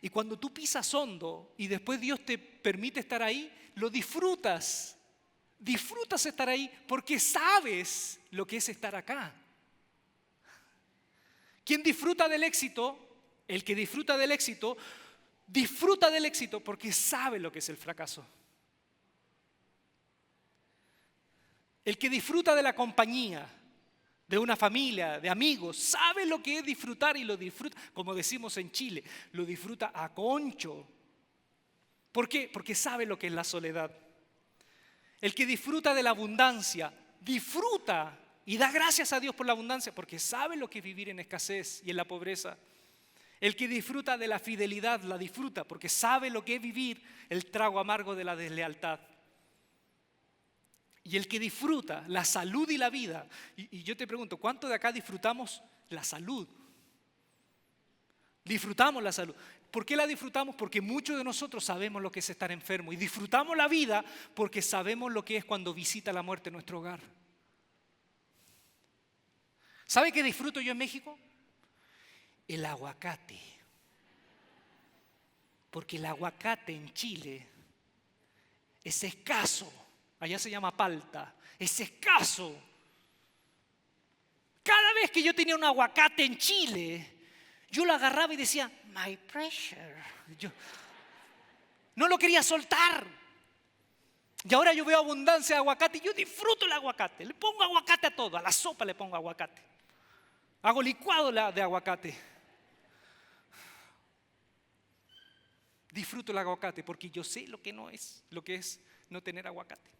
Speaker 3: Y cuando tú pisas hondo y después Dios te permite estar ahí, lo disfrutas. Disfrutas estar ahí porque sabes lo que es estar acá. ¿Quién disfruta del éxito? El que disfruta del éxito porque sabe lo que es el fracaso. El que disfruta de la compañía, de una familia, de amigos, sabe lo que es disfrutar y lo disfruta, como decimos en Chile, lo disfruta a concho. ¿Por qué? Porque sabe lo que es la soledad. El que disfruta de la abundancia, disfruta y da gracias a Dios por la abundancia porque sabe lo que es vivir en escasez y en la pobreza. El que disfruta de la fidelidad la disfruta porque sabe lo que es vivir el trago amargo de la deslealtad. Y el que disfruta la salud y la vida, y yo te pregunto, ¿cuántos de acá disfrutamos la salud? Disfrutamos la salud. ¿Por qué la disfrutamos? Porque muchos de nosotros sabemos lo que es estar enfermo y disfrutamos la vida porque sabemos lo que es cuando visita la muerte en nuestro hogar. ¿Sabe qué disfruto yo en México? El aguacate. Porque el aguacate en Chile es escaso. Allá se llama palta. Es escaso. Cada vez que yo tenía un aguacate en Chile, yo lo agarraba y decía, my pressure. Yo no lo quería soltar. Y ahora yo veo abundancia de aguacate y yo disfruto el aguacate. Le pongo aguacate a todo. A la sopa le pongo aguacate. Hago licuado de aguacate. Disfruto el aguacate porque yo sé lo que es no tener aguacate.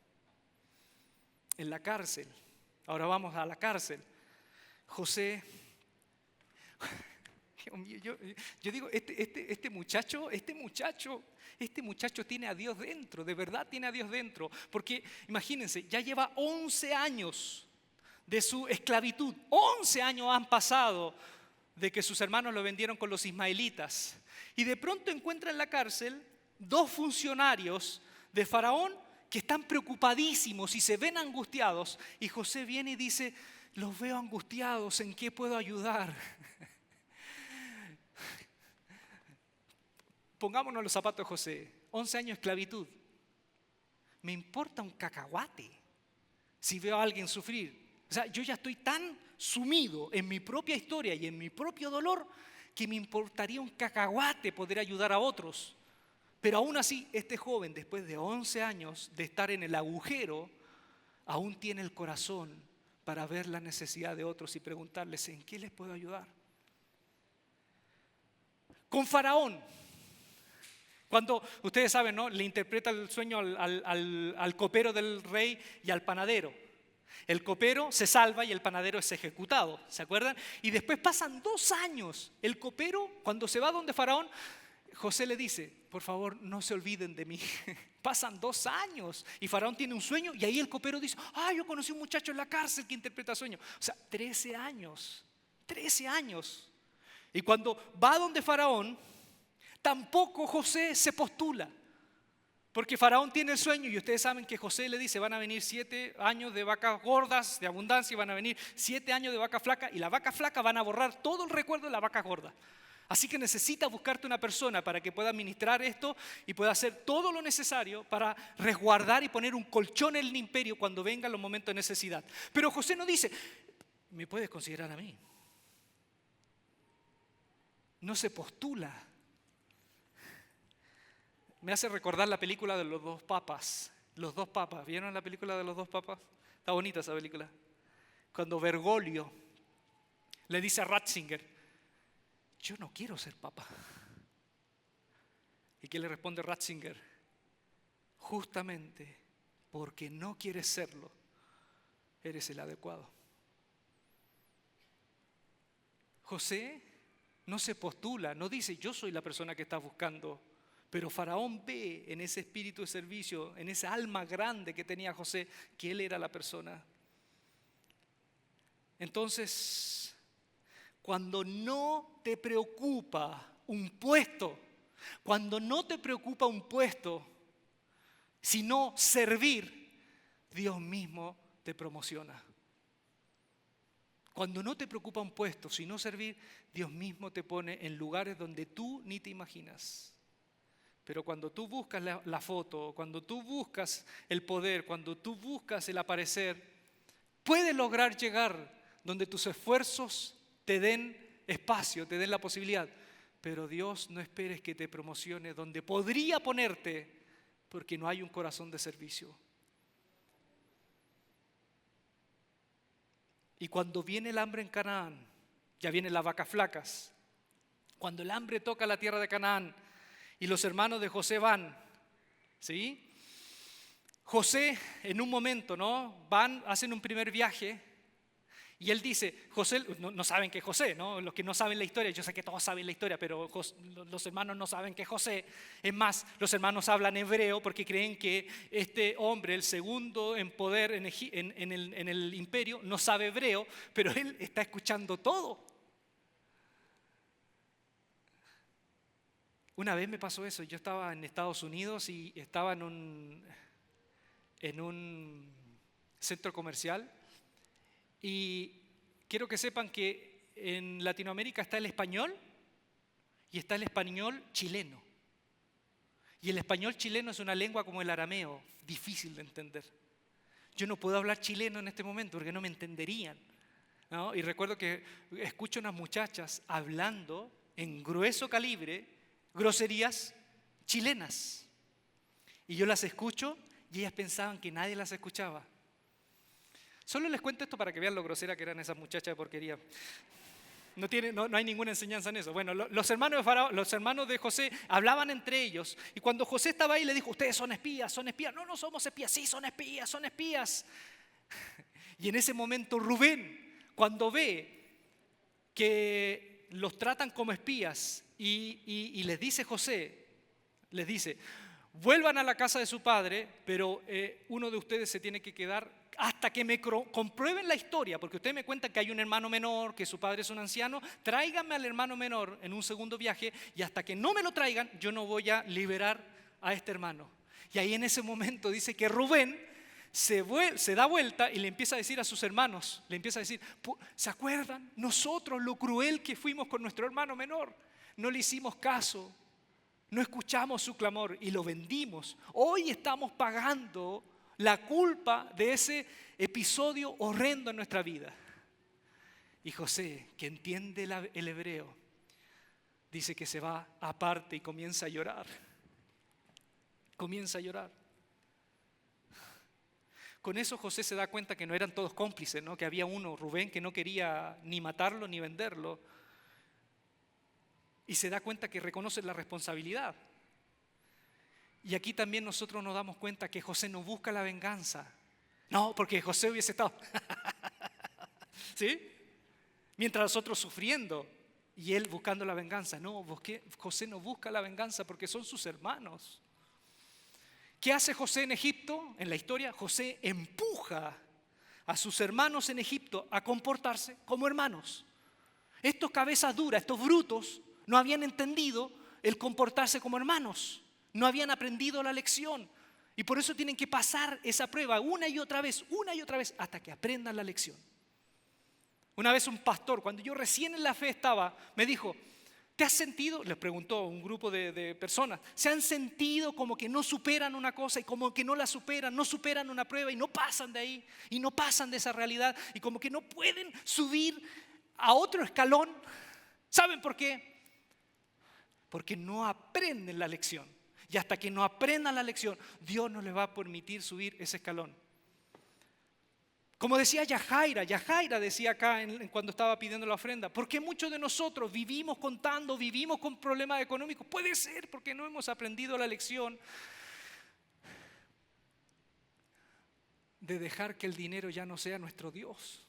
Speaker 3: En la cárcel. Ahora vamos a la cárcel. José... Yo digo, este muchacho tiene a Dios dentro, de verdad tiene a Dios dentro. Porque imagínense, ya lleva 11 años de su esclavitud. 11 años han pasado de que sus hermanos lo vendieron con los ismaelitas. Y de pronto encuentra en la cárcel 2 funcionarios de Faraón que están preocupadísimos y se ven angustiados. Y José viene y dice, los veo angustiados, ¿en qué puedo ayudar? Pongámonos los zapatos de José, 11 años de esclavitud. Me importa un cacahuate si veo a alguien sufrir. O sea, yo ya estoy tan sumido en mi propia historia y en mi propio dolor que me importaría un cacahuate poder ayudar a otros. Pero aún así, este joven, después de 11 años de estar en el agujero, aún tiene el corazón para ver la necesidad de otros y preguntarles, ¿en qué les puedo ayudar? Con Faraón, cuando ustedes saben, ¿no? Le interpreta el sueño al copero del rey y al panadero. El copero se salva y el panadero es ejecutado, ¿se acuerdan? Y después pasan 2 años. El copero, cuando se va donde Faraón, José le dice, por favor, no se olviden de mí. Pasan 2 años y Faraón tiene un sueño y ahí el copero dice, yo conocí un muchacho en la cárcel que interpreta sueños. O sea, 13 años. Y cuando va donde Faraón, tampoco José se postula. Porque Faraón tiene el sueño y ustedes saben que José le dice, van a venir 7 años de vacas gordas, de abundancia, y van a venir 7 años de vaca flaca, y la vaca flaca van a borrar todo el recuerdo de la vaca gorda. Así que necesitas buscarte una persona para que pueda administrar esto y pueda hacer todo lo necesario para resguardar y poner un colchón en el imperio cuando vengan los momentos de necesidad. Pero José no dice, me puedes considerar a mí. No se postula. Me hace recordar la película de los 2 papas. Los 2 papas, ¿vieron la película de los 2 papas? Está bonita esa película. Cuando Bergoglio le dice a Ratzinger, yo no quiero ser papa. ¿Y qué le responde Ratzinger? Justamente porque no quieres serlo, eres el adecuado. José no se postula, no dice yo soy la persona que estás buscando. Pero Faraón ve en ese espíritu de servicio, en esa alma grande que tenía José, que él era la persona. Entonces, cuando no te preocupa un puesto, sino servir, Dios mismo te promociona. Cuando no te preocupa un puesto, sino servir, Dios mismo te pone en lugares donde tú ni te imaginas. Pero cuando tú buscas la foto, cuando tú buscas el poder, cuando tú buscas el aparecer, puedes lograr llegar donde tus esfuerzos te den espacio, te den la posibilidad. Pero Dios no esperes que te promocione donde podría ponerte, porque no hay un corazón de servicio. Y cuando viene el hambre en Canaán, ya vienen las vacas flacas. Cuando el hambre toca la tierra de Canaán, y los hermanos de José van, ¿sí? José en un momento, ¿no? Hacen un primer viaje y él dice, José, no saben que es José, ¿no? Los que no saben la historia, yo sé que todos saben la historia, pero los hermanos no saben que es José. Es más, los hermanos hablan hebreo porque creen que este hombre, el segundo en poder en el imperio, no sabe hebreo, pero él está escuchando todo. Una vez me pasó eso, yo estaba en Estados Unidos y estaba en un centro comercial y quiero que sepan que en Latinoamérica está el español y está el español chileno. Y el español chileno es una lengua como el arameo, difícil de entender. Yo no puedo hablar chileno en este momento porque no me entenderían, ¿no? Y recuerdo que escucho unas muchachas hablando en grueso calibre groserías chilenas. Y yo las escucho y ellas pensaban que nadie las escuchaba. Solo les cuento esto para que vean lo grosera que eran esas muchachas de porquería. No hay ninguna enseñanza en eso. Bueno, los hermanos de Faraón, los hermanos de José hablaban entre ellos y cuando José estaba ahí le dijo, ustedes son espías. No somos espías, sí, son espías. Y en ese momento Rubén, cuando ve que los tratan como espías y les dice José, les dice, vuelvan a la casa de su padre, pero uno de ustedes se tiene que quedar hasta que me comprueben la historia, porque ustedes me cuentan que hay un hermano menor, que su padre es un anciano, tráiganme al hermano menor en un segundo viaje y hasta que no me lo traigan, yo no voy a liberar a este hermano. Y ahí en ese momento dice que Rubén se da vuelta y le empieza a decir a sus hermanos, le empieza a decir, ¿se acuerdan? Nosotros lo cruel que fuimos con nuestro hermano menor, no le hicimos caso, no escuchamos su clamor y lo vendimos. Hoy estamos pagando la culpa de ese episodio horrendo en nuestra vida. Y José, que entiende el hebreo, dice que se va aparte y comienza a llorar. Comienza a llorar. Con eso José se da cuenta que no eran todos cómplices, ¿no? Que había uno, Rubén, que no quería ni matarlo ni venderlo. Y se da cuenta que reconoce la responsabilidad. Y aquí también nosotros nos damos cuenta que José no busca la venganza. No, porque José hubiese estado ¿sí? Mientras nosotros sufriendo y él buscando la venganza. No, José no busca la venganza porque son sus hermanos. ¿Qué hace José en Egipto? En la historia, José empuja a sus hermanos en Egipto a comportarse como hermanos. Estos cabezas duras, estos brutos, no habían entendido el comportarse como hermanos. No habían aprendido la lección. Y por eso tienen que pasar esa prueba una y otra vez, hasta que aprendan la lección. Una vez un pastor, cuando yo recién en la fe estaba, me dijo, ¿te has sentido? Les preguntó a un grupo de personas, ¿se han sentido como que no superan una cosa y como que no la superan, no superan una prueba y no pasan de ahí y no pasan de esa realidad y como que no pueden subir a otro escalón? ¿Saben por qué? Porque no aprenden la lección. Y hasta que no aprendan la lección, Dios no les va a permitir subir ese escalón. Como decía Yajaira decía acá cuando estaba pidiendo la ofrenda, ¿por qué muchos de nosotros vivimos con problemas económicos? Puede ser porque no hemos aprendido la lección de dejar que el dinero ya no sea nuestro Dios.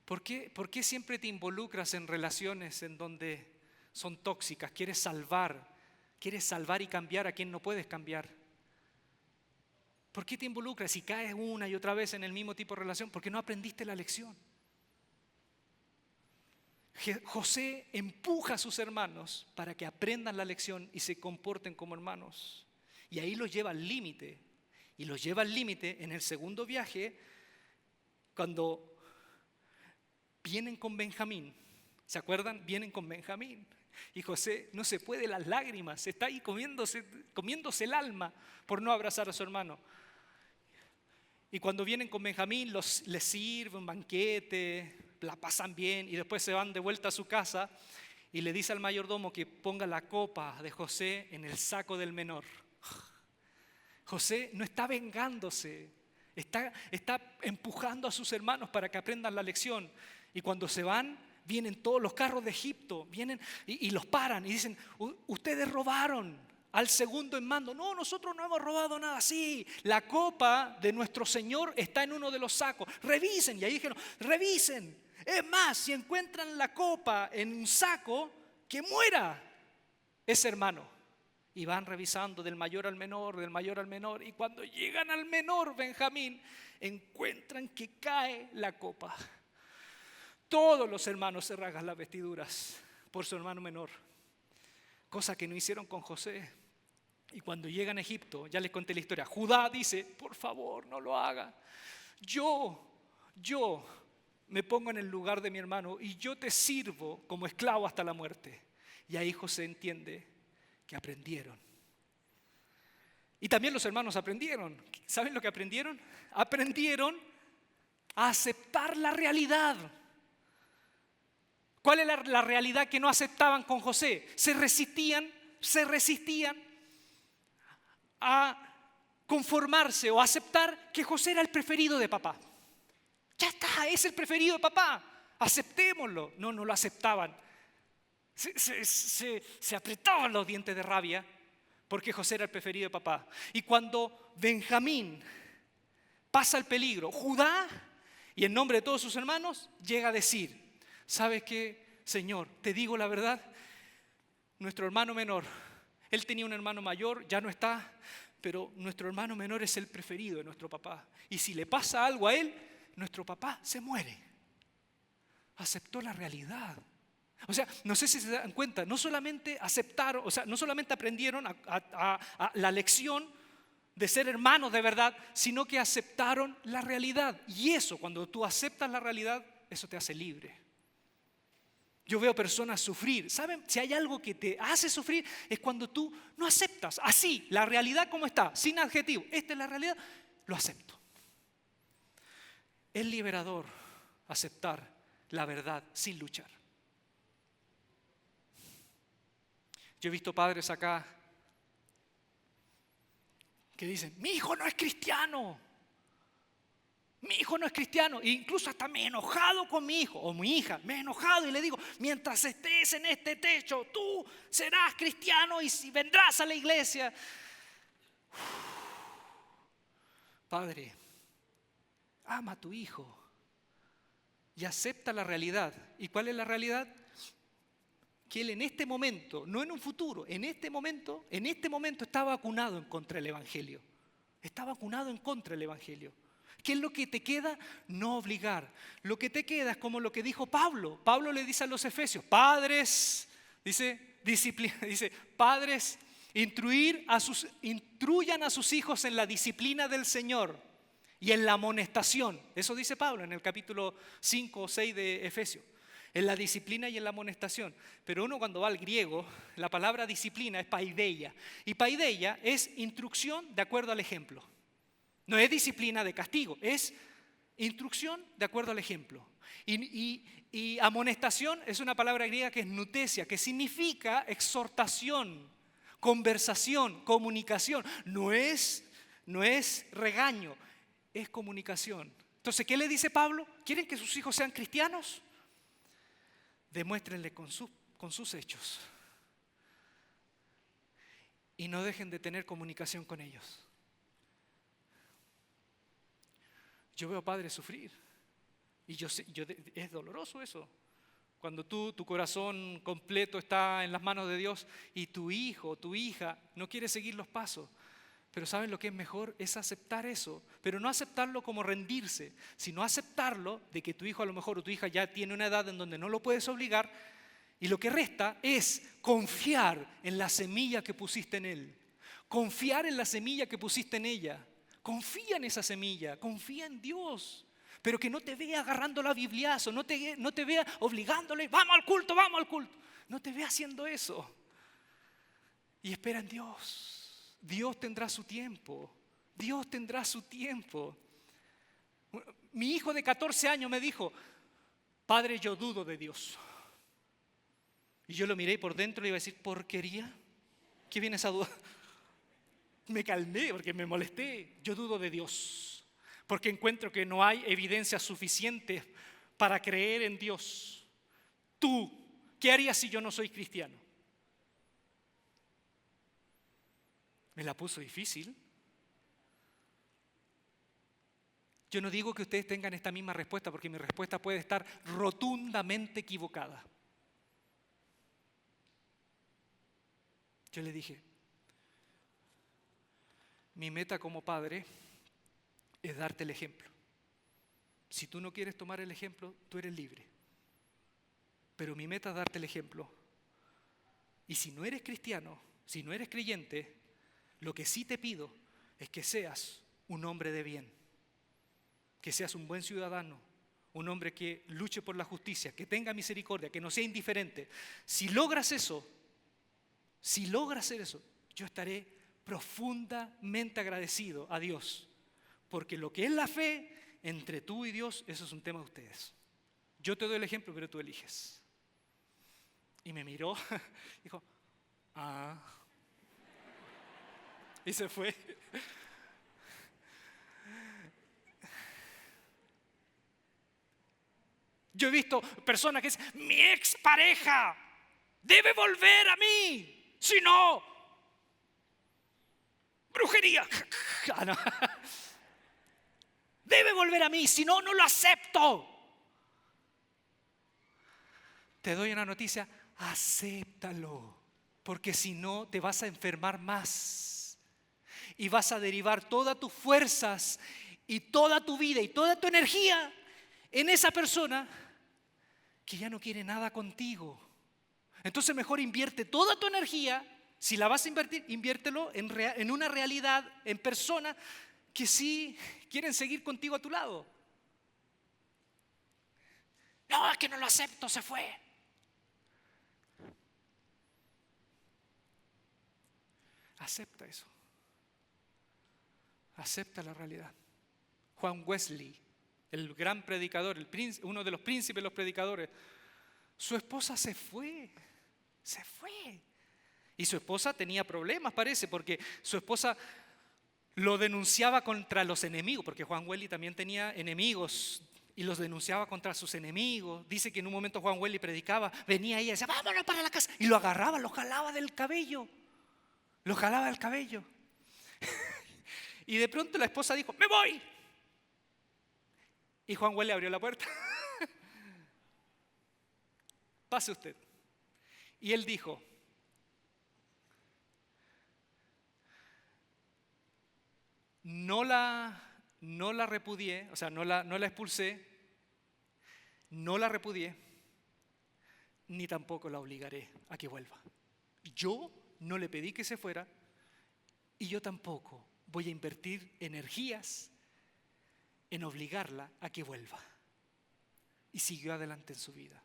Speaker 3: ¿Por qué siempre te involucras en relaciones en donde son tóxicas? Quieres salvar y cambiar a quien no puedes cambiar. ¿Por qué te involucras y caes una y otra vez en el mismo tipo de relación? Porque no aprendiste la lección. José empuja a sus hermanos para que aprendan la lección y se comporten como hermanos. Y ahí los lleva al límite. Y los lleva al límite en el segundo viaje, cuando vienen con Benjamín. ¿Se acuerdan? Vienen con Benjamín. Y José no se puede las lágrimas, está ahí comiéndose el alma por no abrazar a su hermano. Y cuando vienen con Benjamín, les sirve un banquete, la pasan bien y después se van de vuelta a su casa y le dice al mayordomo que ponga la copa de José en el saco del menor. José no está vengándose, está empujando a sus hermanos para que aprendan la lección. Y cuando se van, vienen todos los carros de Egipto, vienen y los paran y dicen, ustedes robaron al segundo en mando. No, nosotros no hemos robado nada. Sí, la copa de nuestro Señor está en uno de los sacos. Revisen. Y ahí dijeron, revisen. Es más, si encuentran la copa en un saco, que muera ese hermano. Y van revisando del mayor al menor, del mayor al menor. Y cuando llegan al menor, Benjamín, encuentran que cae la copa. Todos los hermanos se rasgan las vestiduras por su hermano menor, cosa que no hicieron con José. Y cuando llegan a Egipto, ya les conté la historia, Judá dice, por favor, no lo haga. Yo me pongo en el lugar de mi hermano y yo te sirvo como esclavo hasta la muerte. Y ahí José entiende que aprendieron. Y también los hermanos aprendieron. ¿Saben lo que aprendieron? Aprendieron a aceptar la realidad. ¿Cuál es la realidad que no aceptaban con José? Se resistían a conformarse o a aceptar que José era el preferido de papá. Ya está, es el preferido de papá, aceptémoslo. No lo aceptaban. Se apretaban los dientes de rabia porque José era el preferido de papá. Y cuando Benjamín pasa el peligro, Judá, y en nombre de todos sus hermanos, llega a decir, ¿sabes qué, Señor? Te digo la verdad, nuestro hermano menor, él tenía un hermano mayor, ya no está, pero nuestro hermano menor es el preferido de nuestro papá. Y si le pasa algo a él, nuestro papá se muere. Aceptó la realidad. O sea, no sé si se dan cuenta, no solamente aceptaron, o sea, no solamente aprendieron a la lección de ser hermanos de verdad, sino que aceptaron la realidad. Y eso, cuando tú aceptas la realidad, eso te hace libre. Yo veo personas sufrir. ¿Saben? Si hay algo que te hace sufrir es cuando tú no aceptas así, la realidad como está, sin adjetivo. Esta es la realidad, lo acepto. Es liberador aceptar la verdad sin luchar. Yo he visto padres acá que dicen, mi hijo no es cristiano. Mi hijo no es cristiano. E incluso hasta me he enojado con mi hijo o mi hija. Me he enojado y le digo, mientras estés en este techo, tú serás cristiano y si vendrás a la iglesia. Padre, ama a tu hijo y acepta la realidad. ¿Y cuál es la realidad? Que él en este momento, no en un futuro, en este momento está vacunado en contra del Evangelio. Está vacunado en contra del Evangelio. ¿Qué es lo que te queda? No obligar. Lo que te queda es como lo que dijo Pablo. Pablo le dice a los efesios, padres, dice, padres, instruyan a sus hijos en la disciplina del Señor y en la amonestación. Eso dice Pablo en el capítulo 5 o 6 de Efesios. En la disciplina y en la amonestación. Pero uno cuando va al griego, la palabra disciplina es paideia. Y paideia es instrucción de acuerdo al ejemplo. No es disciplina de castigo, es instrucción de acuerdo al ejemplo. Y amonestación es una palabra griega que es nutesia, que significa exhortación, conversación, comunicación. No es regaño, es comunicación. Entonces, ¿qué le dice Pablo? ¿Quieren que sus hijos sean cristianos? Demuéstrenle con sus hechos. Y no dejen de tener comunicación con ellos. Yo veo padres sufrir. Y es doloroso eso. Cuando tu corazón completo está en las manos de Dios y tu hijo o tu hija no quiere seguir los pasos. Pero ¿saben lo que es mejor? Es aceptar eso. Pero no aceptarlo como rendirse, sino aceptarlo de que tu hijo a lo mejor o tu hija ya tiene una edad en donde no lo puedes obligar. Y lo que resta es confiar en la semilla que pusiste en él. Confiar en la semilla que pusiste en ella. Confía en esa semilla, confía en Dios. Pero que no te vea agarrando la bibliazo, no te vea obligándole, vamos al culto, vamos al culto. No te vea haciendo eso. Y espera en Dios. Dios tendrá su tiempo. Dios tendrá su tiempo. Mi hijo de 14 años me dijo, padre, yo dudo de Dios. Y yo lo miré por dentro y le iba a decir, ¿porquería? ¿Qué viene esa duda? Me calmé porque me molesté. Yo dudo de Dios. Porque encuentro que no hay evidencia suficiente para creer en Dios. Tú, ¿qué harías si yo no soy cristiano? Me la puso difícil. Yo no digo que ustedes tengan esta misma respuesta porque mi respuesta puede estar rotundamente equivocada. Yo le dije, mi meta como padre es darte el ejemplo. Si tú no quieres tomar el ejemplo, tú eres libre. Pero mi meta es darte el ejemplo. Y si no eres cristiano, si no eres creyente, lo que sí te pido es que seas un hombre de bien, que seas un buen ciudadano, un hombre que luche por la justicia, que tenga misericordia, que no sea indiferente. Si logras eso, yo estaré profundamente agradecido a Dios, porque lo que es la fe entre tú y Dios, eso es un tema de ustedes. Yo te doy el ejemplo, pero tú eliges. Y me miró, dijo, y se fue. Yo he visto personas que dicen, mi expareja debe volver a mí, si no, brujería. No. Debe volver a mí, si no, no lo acepto. Te doy una noticia, acéptalo, porque si no te vas a enfermar más. Y vas a derivar todas tus fuerzas y toda tu vida y toda tu energía en esa persona que ya no quiere nada contigo. Entonces mejor invierte toda tu energía. Si la vas a invertir, inviértelo en una realidad, en personas que sí quieren seguir contigo a tu lado. No, es que no lo acepto, se fue. Acepta eso. Acepta la realidad. Juan Wesley, el gran predicador, uno de los príncipes de los predicadores, su esposa se fue. Y su esposa tenía problemas, parece, porque su esposa lo denunciaba contra los enemigos, porque Juan Wesley también tenía enemigos y los denunciaba contra sus enemigos. Dice que en un momento Juan Wesley predicaba, venía ella y decía, vámonos para la casa, y lo agarraba, lo jalaba del cabello. Y de pronto la esposa dijo, me voy. Y Juan Wesley abrió la puerta. Pase usted. Y él dijo, no la repudié, o sea, no la expulsé, no la repudié, ni tampoco la obligaré a que vuelva. Yo no le pedí que se fuera y yo tampoco voy a invertir energías en obligarla a que vuelva. Y siguió adelante en su vida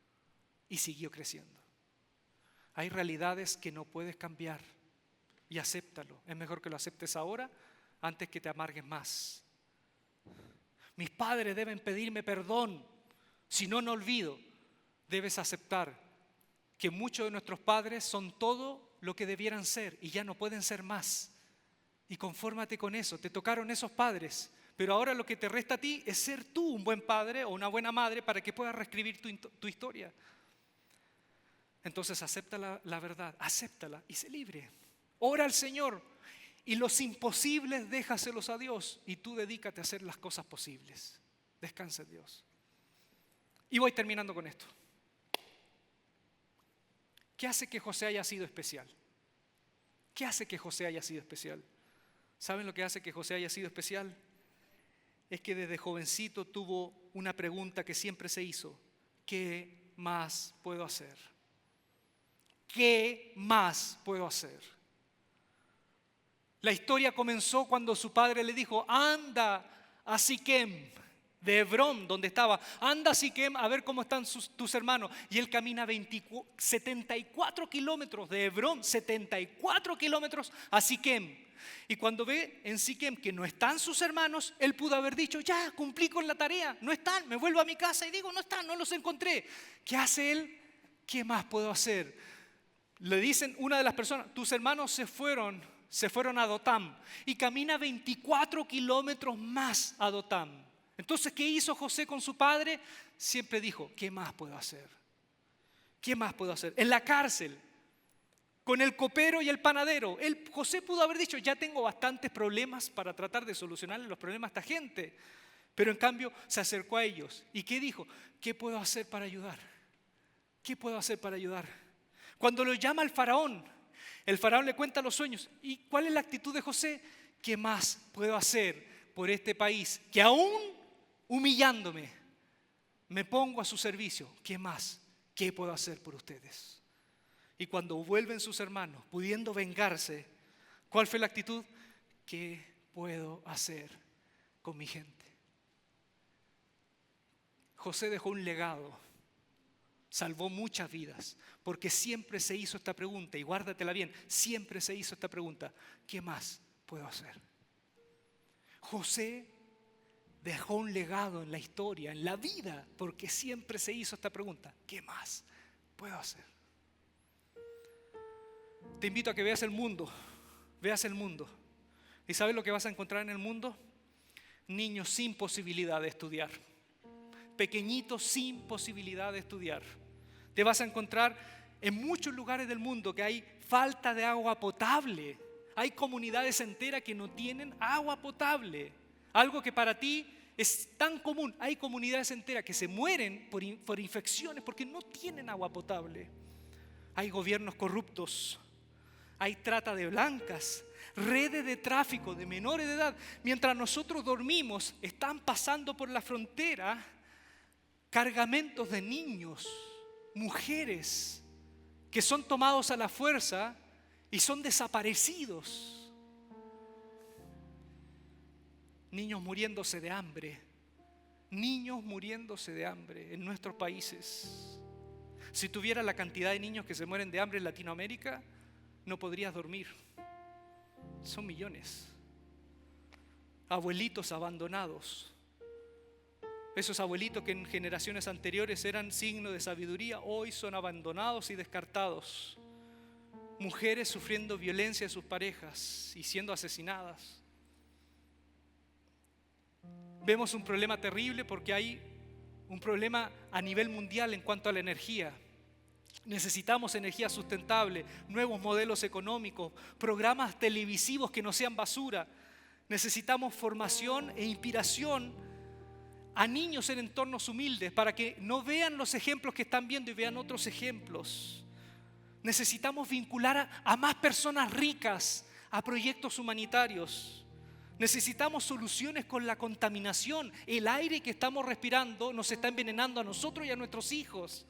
Speaker 3: y siguió creciendo. Hay realidades que no puedes cambiar y acéptalo. Es mejor que lo aceptes ahora antes que te amargues más. Mis padres deben pedirme perdón. Si no, no olvido. Debes aceptar que muchos de nuestros padres son todo lo que debieran ser y ya no pueden ser más. Y confórmate con eso. Te tocaron esos padres, pero ahora lo que te resta a ti es ser tú un buen padre o una buena madre para que puedas reescribir tu historia. Entonces acepta la verdad, acéptala y sé libre. Ora al Señor y los imposibles déjaselos a Dios y tú dedícate a hacer las cosas posibles. Descansa en Dios. Y voy terminando con esto. ¿Qué hace que José haya sido especial? ¿Qué hace que José haya sido especial? ¿Saben lo que hace que José haya sido especial? Es que desde jovencito tuvo una pregunta que siempre se hizo. ¿Qué más puedo hacer? ¿Qué más puedo hacer? La historia comenzó cuando su padre le dijo, anda a Siquem, de Hebrón, donde estaba. Anda a Siquem a ver cómo están tus hermanos. Y él camina 74 kilómetros de Hebrón, 74 kilómetros a Siquem. Y cuando ve en Siquem que no están sus hermanos, él pudo haber dicho, ya, cumplí con la tarea, no están, me vuelvo a mi casa y digo, no están, no los encontré. ¿Qué hace él? ¿Qué más puedo hacer? Le dicen una de las personas, tus hermanos se fueron a Dotam y camina 24 kilómetros más a Dotam. Entonces, ¿qué hizo José con su padre? Siempre dijo, ¿qué más puedo hacer? ¿Qué más puedo hacer? En la cárcel, con el copero y el panadero, José pudo haber dicho, ya tengo bastantes problemas para tratar de solucionarle los problemas a esta gente. Pero en cambio se acercó a ellos. ¿Y qué dijo? ¿Qué puedo hacer para ayudar? ¿Qué puedo hacer para ayudar? Cuando lo llama el faraón le cuenta los sueños. ¿Y cuál es la actitud de José? ¿Qué más puedo hacer por este país? Que aún humillándome, me pongo a su servicio. ¿Qué más? ¿Qué puedo hacer por ustedes? Y cuando vuelven sus hermanos, pudiendo vengarse, ¿cuál fue la actitud? ¿Qué puedo hacer con mi gente? José dejó un legado. Salvó muchas vidas, porque siempre se hizo esta pregunta, y guárdatela bien, siempre se hizo esta pregunta, ¿qué más puedo hacer? José dejó un legado en la historia, en la vida, porque siempre se hizo esta pregunta, ¿qué más puedo hacer? Te invito a que veas el mundo, ¿y sabes lo que vas a encontrar en el mundo? Niños sin posibilidad de estudiar. Pequeñitos sin posibilidad de estudiar. Te vas a encontrar en muchos lugares del mundo que hay falta de agua potable. Hay comunidades enteras que no tienen agua potable. Algo que para ti es tan común. Hay comunidades enteras que se mueren por infecciones porque no tienen agua potable. Hay gobiernos corruptos. Hay trata de blancas. Redes de tráfico de menores de edad. Mientras nosotros dormimos, están pasando por la frontera cargamentos de niños, mujeres que son tomados a la fuerza y son desaparecidos. Niños muriéndose de hambre. Niños muriéndose de hambre en nuestros países. Si tuviera la cantidad de niños que se mueren de hambre en Latinoamérica, no podrías dormir. Son millones. Abuelitos abandonados. Esos abuelitos que en generaciones anteriores eran signo de sabiduría, hoy son abandonados y descartados. Mujeres sufriendo violencia de sus parejas y siendo asesinadas. Vemos un problema terrible porque hay un problema a nivel mundial en cuanto a la energía. Necesitamos energía sustentable, nuevos modelos económicos, programas televisivos que no sean basura. Necesitamos formación e inspiración a niños en entornos humildes para que no vean los ejemplos que están viendo y vean otros ejemplos. Necesitamos vincular a más personas ricas a proyectos humanitarios. Necesitamos soluciones con la contaminación. El aire que estamos respirando nos está envenenando a nosotros y a nuestros hijos.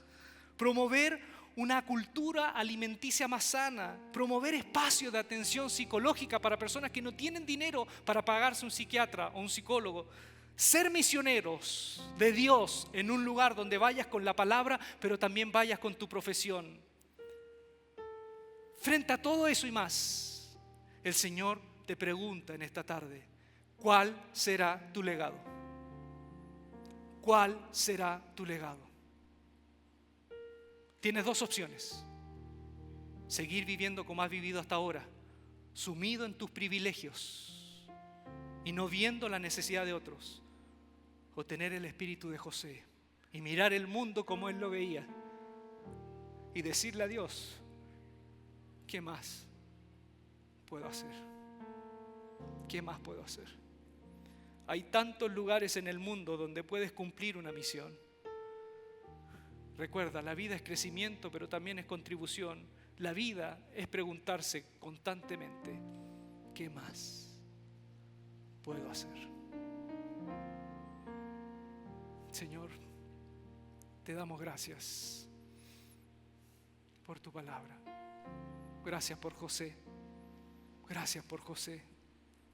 Speaker 3: Promover una cultura alimenticia más sana. Promover espacios de atención psicológica para personas que no tienen dinero para pagarse un psiquiatra o un psicólogo. Ser misioneros de Dios en un lugar donde vayas con la palabra, pero también vayas con tu profesión. Frente a todo eso y más, el Señor te pregunta en esta tarde, ¿cuál será tu legado? ¿Cuál será tu legado? Tienes dos opciones. Seguir viviendo como has vivido hasta ahora, sumido en tus privilegios y no viendo la necesidad de otros. O tener el espíritu de José y mirar el mundo como él lo veía y decirle a Dios, ¿qué más puedo hacer? ¿Qué más puedo hacer? Hay tantos lugares en el mundo donde puedes cumplir una misión. Recuerda, la vida es crecimiento, pero también es contribución. La vida es preguntarse constantemente, ¿qué más puedo hacer? Señor, te damos gracias por tu palabra. Gracias por José. Gracias por José,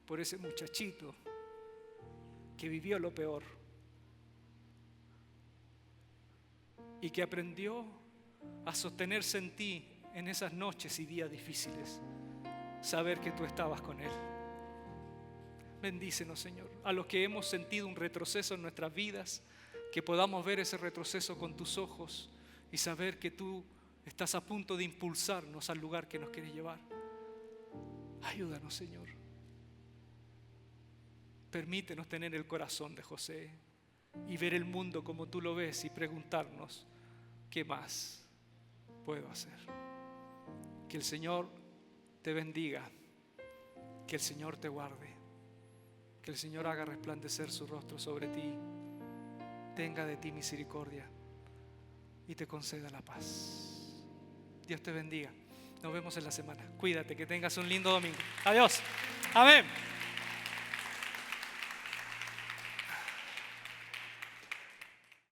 Speaker 3: por ese muchachito que vivió lo peor y que aprendió a sostenerse en ti en esas noches y días difíciles, saber que tú estabas con él. Bendícenos, Señor, a los que hemos sentido un retroceso en nuestras vidas, que podamos ver ese retroceso con tus ojos y saber que tú estás a punto de impulsarnos al lugar que nos quieres llevar. Ayúdanos, Señor. Permítenos tener el corazón de José y ver el mundo como tú lo ves y preguntarnos, ¿qué más puedo hacer? Que el Señor te bendiga, que el Señor te guarde, que el Señor haga resplandecer su rostro sobre ti, tenga de ti misericordia y te conceda la paz. Dios te bendiga. Nos vemos en la semana. Cuídate, que tengas un lindo domingo. Adiós. Amén.